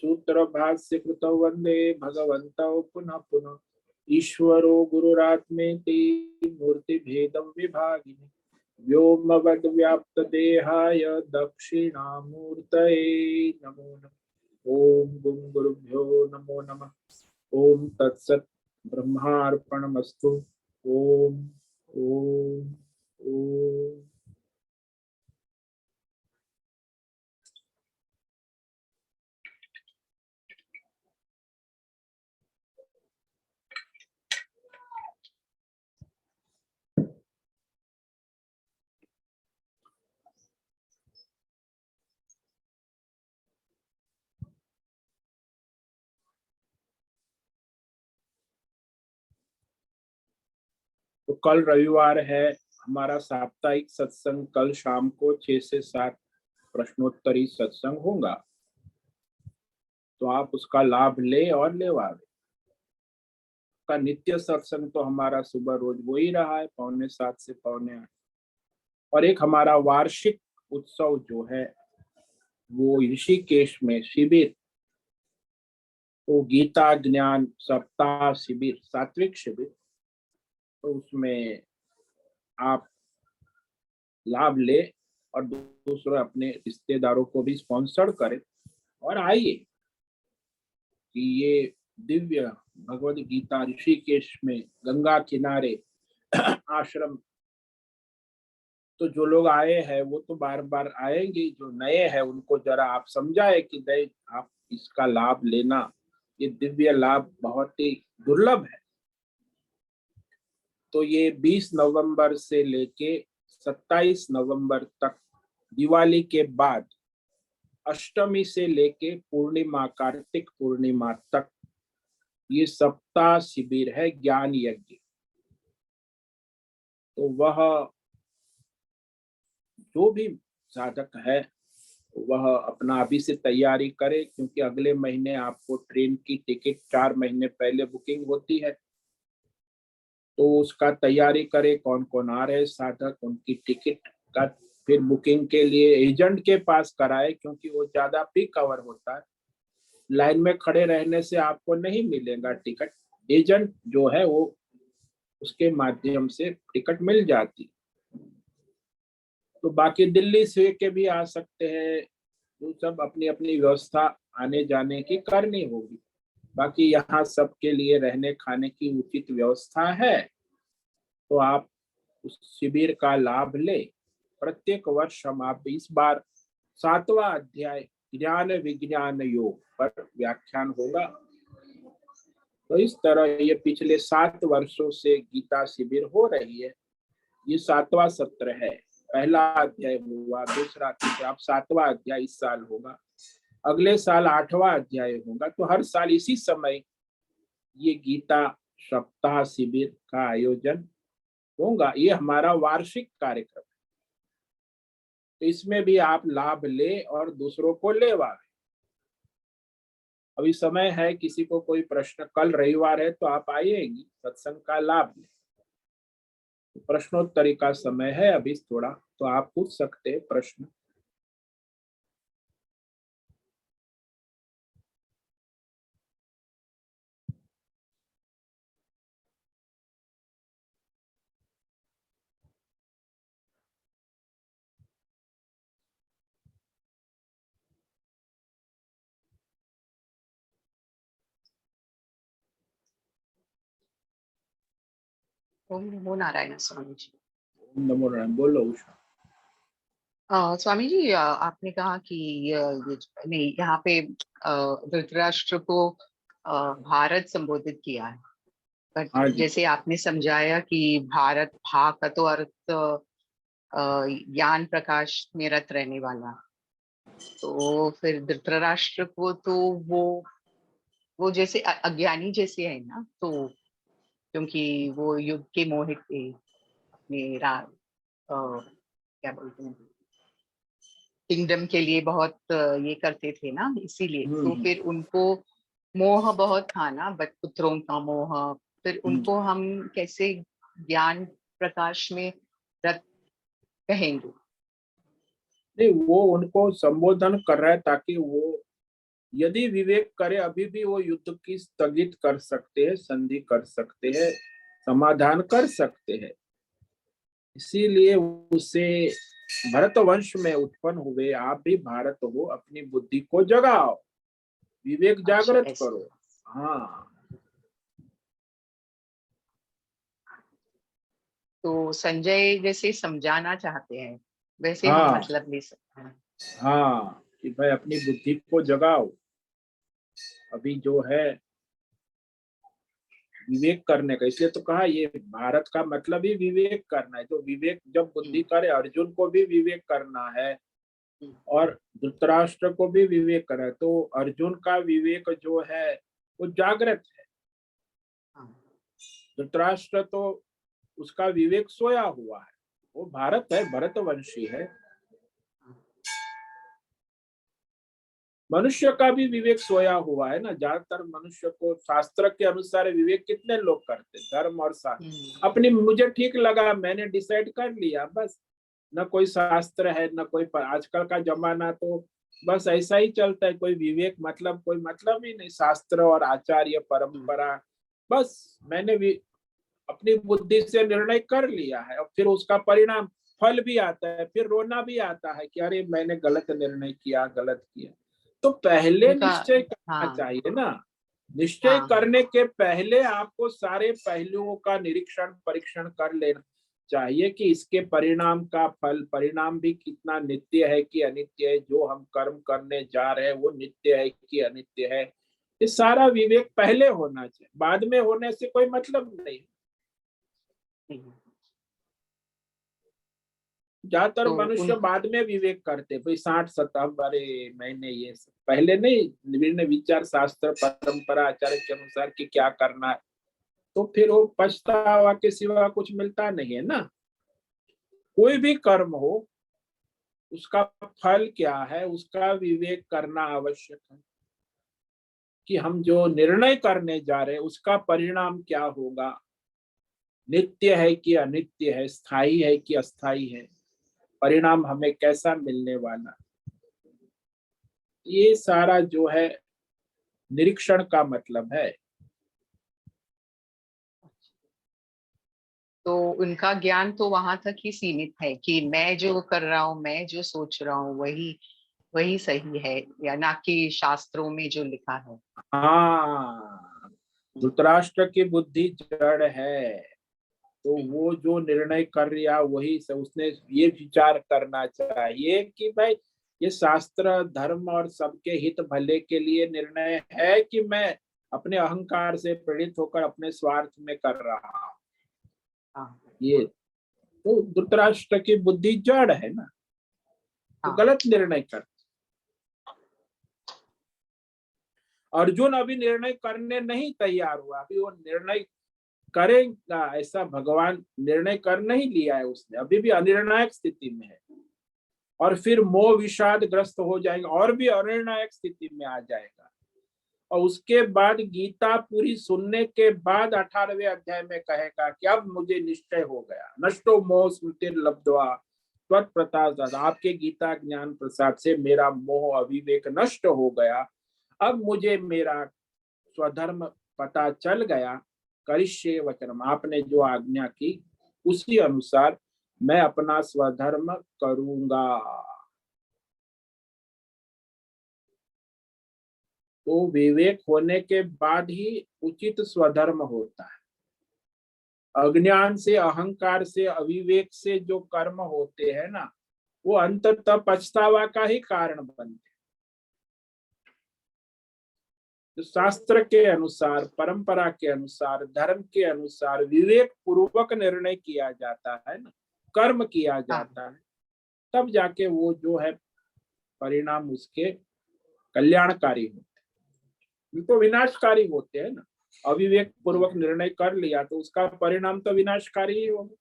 सूत्र भाष्य कृतौ वंदे भगवन्तौ पुनः पुनः। ईश्वरो गुरुरात्मेति मूर्ति भेदं विभागिने व्योमवद् व्याप्त देहाय दक्षिणामूर्तये नमो नमः। ओम गुं गुरुभ्यो नमो नमः। ओम तत्सत् ब्रह्मार्पणमस्तु। ओम ओम ओम। तो कल रविवार है, हमारा साप्ताहिक सत्संग कल शाम को 6 से 7 प्रश्नोत्तरी सत्संग होगा। तो आप उसका लाभ ले और लेवावे। का नित्य सत्संग तो हमारा सुबह रोज वो ही रहा है, 7:45 से 7:45। और एक हमारा वार्षिक उत्सव जो है वो ऋषिकेश में शिविर, तो गीता ज्ञान सप्ताह शिविर, सात्विक शिविर, तो उसमें आप लाभ ले और दूसरे अपने रिश्तेदारों को भी स्पॉन्सर करें और आइए कि ये दिव्य भगवद गीता ऋषिकेश में गंगा किनारे आश्रम, तो जो लोग आए हैं वो तो बार बार आएंगे, जो नए हैं उनको जरा आप समझाए कि नहीं, आप इसका लाभ लेना, ये दिव्य लाभ बहुत ही दुर्लभ है। तो ये 20 नवंबर से लेके 27 नवंबर तक, दिवाली के बाद अष्टमी से लेके पूर्णिमा, कार्तिक पूर्णिमा तक ये सप्ताह शिविर है ज्ञान यज्ञ। तो वह जो भी साधक है वह अपना अभी से तैयारी करे, क्योंकि अगले महीने आपको ट्रेन की टिकट 4 महीने पहले बुकिंग होती है। तो उसका तैयारी करे, कौन कौन आ रहे साधक, उनकी टिकट का फिर बुकिंग के लिए एजेंट के पास कराए, क्योंकि वो ज्यादा पीक आवर होता है। लाइन में खड़े रहने से आपको नहीं मिलेगा टिकट, एजेंट जो है वो उसके माध्यम से टिकट मिल जाती। तो बाकी दिल्ली से के भी आ सकते हैं, तो सब अपनी अपनी व्यवस्था आने जाने की करनी होगी। बाकी यहाँ सबके लिए रहने खाने की उचित व्यवस्था है, तो आप उस शिविर का लाभ ले। प्रत्येक वर्ष हम आप इस बार 7वां अध्याय ज्ञान विज्ञान योग पर व्याख्यान होगा। तो इस तरह ये पिछले 7 वर्षों से गीता शिविर हो रही है। ये 7वां सत्र है। पहला अध्याय हुआ, दूसरा, तीसरा, अब 7वां अध्याय इस साल होगा। अगले साल 8वां अध्याय होगा। तो हर साल इसी समय ये गीता सप्ताह शिविर का आयोजन होगा। ये हमारा वार्षिक कार्यक्रम है, तो इसमें भी आप लाभ ले और दूसरों को लेवाए। अभी समय है, किसी को कोई प्रश्न, कल रविवार है तो आप आइएगी, सत्संग का लाभ ले। प्रश्नोत्तरी का समय है अभी थोड़ा, तो आप पूछ सकते हैं प्रश्न। ओम नमो नारायण स्वामी जी। ओम नमो नारायण। बोलो उषा। स्वामी जी, आपने कहा कि नहीं, यहाँ पे धृतराष्ट्र को भारत संबोधित किया है, बट हाँ जी। जैसे आपने समझाया कि भारत, भा का तो अर्थ ज्ञान प्रकाश में रत रहने वाला, तो फिर धृतराष्ट्र को तो वो जैसे अज्ञानी जैसे है ना, तो क्योंकि वो युद्ध के मोहित थे, अपने क्या बोलते हैं, किंगडम के लिए बहुत ये करते थे ना, इसीलिए तो हम्म फिर उनको मोह बहुत था ना, बट पुत्रों का मोह। फिर हम्म। उनको हम कैसे ज्ञान प्रकाश में रत कहेंगे? नहीं, वो उनको संबोधन कर रहा है ताकि वो यदि विवेक करे अभी भी वो युद्ध की स्थगित कर सकते हैं, संधि कर सकते हैं, समाधान कर सकते हैं। इसीलिए उसे भरत वंश में उत्पन्न हुए, आप भी भारत हो, अपनी बुद्धि को जगाओ, विवेक अच्छा, जागृत ऐसे। करो। हाँ। तो संजय जैसे समझाना चाहते हैं, वैसे हम हाँ। मतलब ले सकते हैं। हाँ कि भाई अपनी बुद्धि को जगाओ, अभी जो है विवेक करने का। इसलिए तो कहा ये भारत का मतलब ही विवेक करना है। तो विवेक जब बुद्धि करे, अर्जुन को भी विवेक करना है हम्म, और धृतराष्ट्र को भी विवेक करना है। तो अर्जुन का विवेक जो है वो जागृत है। हाँ, धृतराष्ट्र तो उसका विवेक सोया हुआ है। वो भारत है, भरतवंशी है। हाँ, मनुष्य का भी विवेक सोया हुआ है ना। ज्यादातर मनुष्य को शास्त्र के अनुसार विवेक कितने लोग करते, धर्म और शास्त्र अपनी, मुझे ठीक लगा मैंने डिसाइड कर लिया बस। न कोई शास्त्र है न कोई आजकल का जमाना तो बस ऐसा ही चलता है। कोई विवेक मतलब कोई मतलब ही नहीं, शास्त्र और आचार्य परंपरा। बस मैंने भी अपनी बुद्धि से निर्णय कर लिया है और फिर उसका परिणाम फल भी आता है, फिर रोना भी आता है कि अरे मैंने गलत निर्णय किया, गलत किया। तो पहले उनका, निश्चय करना हाँ चाहिए ना। निश्चय हाँ हाँ करने के पहले आपको सारे पहलुओं का निरीक्षण परीक्षण कर लेना चाहिए कि इसके परिणाम का फल, परिणाम भी कितना नित्य है कि अनित्य है, जो हम कर्म करने जा रहे हैं वो नित्य है कि अनित्य है। ये सारा विवेक पहले होना चाहिए, बाद में होने से कोई मतलब नहीं। जी। ज्यादातर तो मनुष्य उन, बाद में विवेक करते, भाई 60 70, अरे मैंने ये सब पहले नहीं, विभिन्न विचार शास्त्र परंपरा आचार्य के अनुसार कि क्या करना है, तो फिर वो पछतावा के सिवा कुछ मिलता नहीं है ना। कोई भी कर्म हो, उसका फल क्या है उसका विवेक करना आवश्यक है, कि हम जो निर्णय करने जा रहे हैं उसका परिणाम क्या होगा, नित्य है कि अनित्य है, स्थायी है कि अस्थायी है, परिणाम हमें कैसा मिलने वाला। ये सारा जो है निरीक्षण का मतलब है। तो उनका ज्ञान तो वहां तक ही सीमित है कि मैं जो कर रहा हूँ, मैं जो सोच रहा हूँ वही वही सही है, या ना कि शास्त्रों में जो लिखा है। हाँ, धृतराष्ट्र की बुद्धि जड़ है, तो वो जो निर्णय कर रिया वही से उसने ये विचार करना चाहिए कि भाई ये शास्त्र धर्म और सबके हित भले के लिए निर्णय है कि मैं अपने अहंकार से प्रेरित होकर अपने स्वार्थ में कर रहा हूं। हाँ ये तो धृतराष्ट्र की बुद्धि जड़ है ना, तो हाँ गलत निर्णय कर। अर्जुन अभी निर्णय करने नहीं तैयार हुआ, अभी वो निर्णय करेगा ऐसा भगवान निर्णय कर नहीं लिया है उसने, अभी भी अनिर्णायक स्थिति में है, और फिर मोह विषाद ग्रस्त हो जाएगा और भी अनिर्णायक स्थिति में आ जाएगा। और उसके बाद गीता पूरी सुनने के बाद 18वें अध्याय में कहेगा कि अब मुझे निश्चय हो गया, नष्टो मोह स्मृति लब्ध्वा त्वत्प्रसादात्, आपके गीता ज्ञान प्रसाद से मेरा मोह अविवेक नष्ट हो गया, अब मुझे मेरा स्वधर्म पता चल गया। करिष्ये वचनम, आपने जो आज्ञा की उसी अनुसार मैं अपना स्वधर्म करूंगा। तो विवेक होने के बाद ही उचित स्वधर्म होता है। अज्ञान से, अहंकार से, अविवेक से जो कर्म होते हैं ना, वो अंततः पछतावा का ही कारण बनते हैं। तो शास्त्र के अनुसार, परंपरा के अनुसार, धर्म के अनुसार विवेक पूर्वक निर्णय किया जाता है ना, कर्म किया हाँ जाता है, तब जाके वो जो है परिणाम उसके कल्याणकारी होते हैं, तो विनाशकारी होते हैं ना। अविवेक जी। पूर्वक निर्णय कर लिया तो उसका परिणाम तो विनाशकारी ही होगा।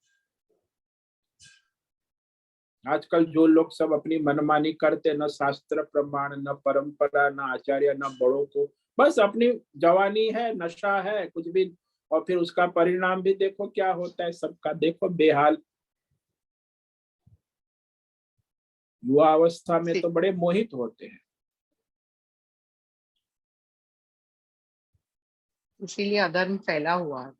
आजकल जो लोग सब अपनी मनमानी करते, न शास्त्र प्रमाण, न परंपरा, न आचार्य, न बड़ों को, बस अपनी जवानी है, नशा है, कुछ भी, और फिर उसका परिणाम भी देखो क्या होता है, सबका देखो बेहाल। युवा अवस्था में इसी तो बड़े मोहित होते हैं। इसीलिए अधर्म फैला हुआ है।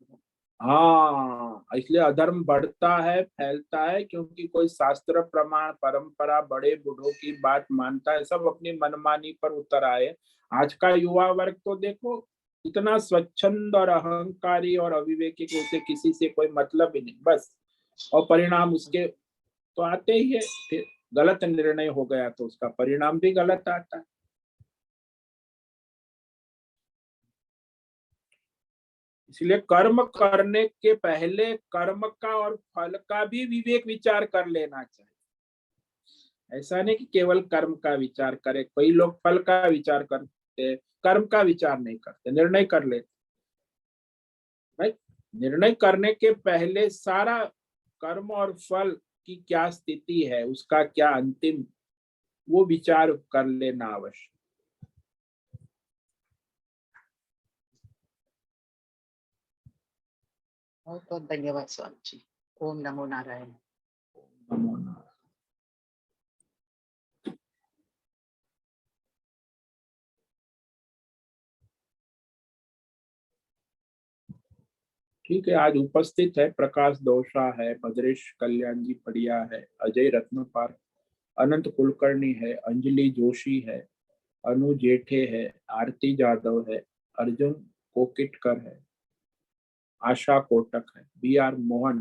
हाँ, इसलिए अधर्म बढ़ता है, फैलता है, क्योंकि कोई शास्त्र प्रमाण परंपरा बड़े बूढ़ों की बात मानता है, सब अपनी मनमानी पर उतर आए। आज का युवा वर्ग तो देखो इतना स्वच्छंद और अहंकारी और अविवेकी कि उसे किसी से कोई मतलब ही नहीं, बस। और परिणाम उसके तो आते ही है, फिर गलत निर्णय हो गया तो उसका परिणाम भी गलत आता है। इसलिए कर्म करने के पहले कर्म का और फल का भी विवेक विचार कर लेना चाहिए। ऐसा नहीं कि केवल कर्म का विचार करे, कई लोग फल का विचार करते, कर्म का विचार नहीं करते, निर्णय कर लेते। भाई, निर्णय करने के पहले सारा कर्म और फल की क्या स्थिति है, उसका क्या अंतिम, वो विचार कर लेना आवश्यक। बहुत बहुत धन्यवाद स्वामी जी। ओम नमो नारायण। नमो नारायण। ठीक है, आज उपस्थित है प्रकाश दौसा है, भद्रेश कल्याण जी पड़िया है, अजय रत्नपाल, अनंत कुलकर्णी है, अंजलि जोशी है, अनु जेठे है, आरती जादव है, अर्जुन कोकिटकर है, आशा कोटक है, बी आर मोहन,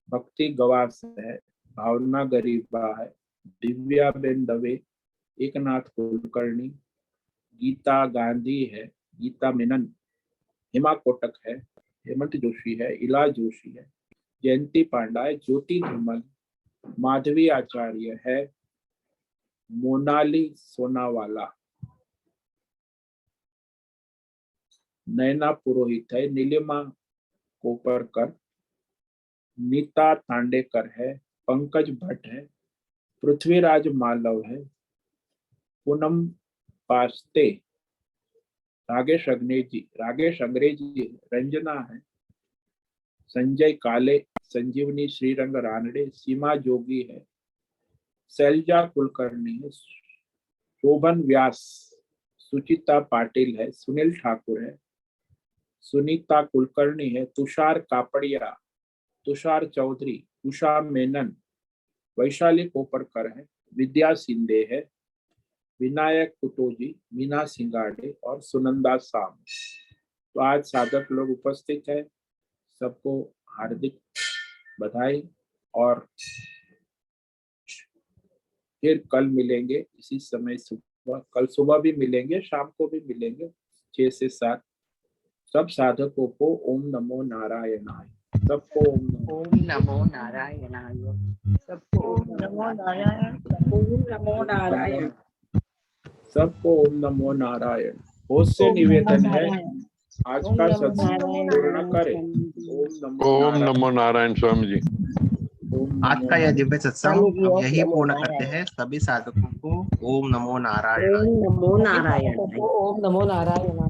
भक्ति गवास है, भावना गरीबा है, दिव्या बेन दवे, एकनाथ कुलकर्णी, गीता गांधी है, गीता मेनन, हिमा कोटक है, हेमंत जोशी है, इला जोशी है, जयंती पांडा है, ज्योति धूमल, माधवी आचार्य है, मोनाली सोनावाला, नैना पुरोहित है, नीलिमा कोपरकर, नीता तांडेकर है, पंकज भट्ट है, पृथ्वीराज मालव है, पूनम पास्ते, रागेश अंग्रेजी, रंजना है, संजय काले, संजीवनी श्रीरंग रानडे, सीमा जोगी है, शैलजा कुलकर्णी है, शोभन व्यास, सुचिता पाटिल है, सुनील ठाकुर है, सुनीता कुलकर्णी है, तुषार कापड़िया, तुषार चौधरी, उषा मेनन, वैशाली कोपरकर है, विद्या सिंधे है, विनायक कुटोजी, मीना सिंगाड़े और सुनंदा साम। तो आज साधक लोग उपस्थित है, सबको हार्दिक बधाई, और फिर कल मिलेंगे इसी समय सुबह, कल सुबह भी मिलेंगे, शाम को भी मिलेंगे 6 से 7। सब साधकों को ओम नमो नारायणाय, सबको ओम नमो नारायणाय, सबको ओम नमो नारायण, ओम नमो नारायण, सबको ओम नमो नारायण। बहुत से निवेदन है, आज ओम का नमो सत्संग नारायण। पूर्ण करें। ओम नमो नारायण स्वामी जी। ओम आज का यह दिव्य स्वामी सत्संग जी, हम ओम यही नमो पूर्ण नारायण। करते हैं। सभी साधकों को ओम नमो नारायण। ओम नमो नारायण। ओम नमो नारायण।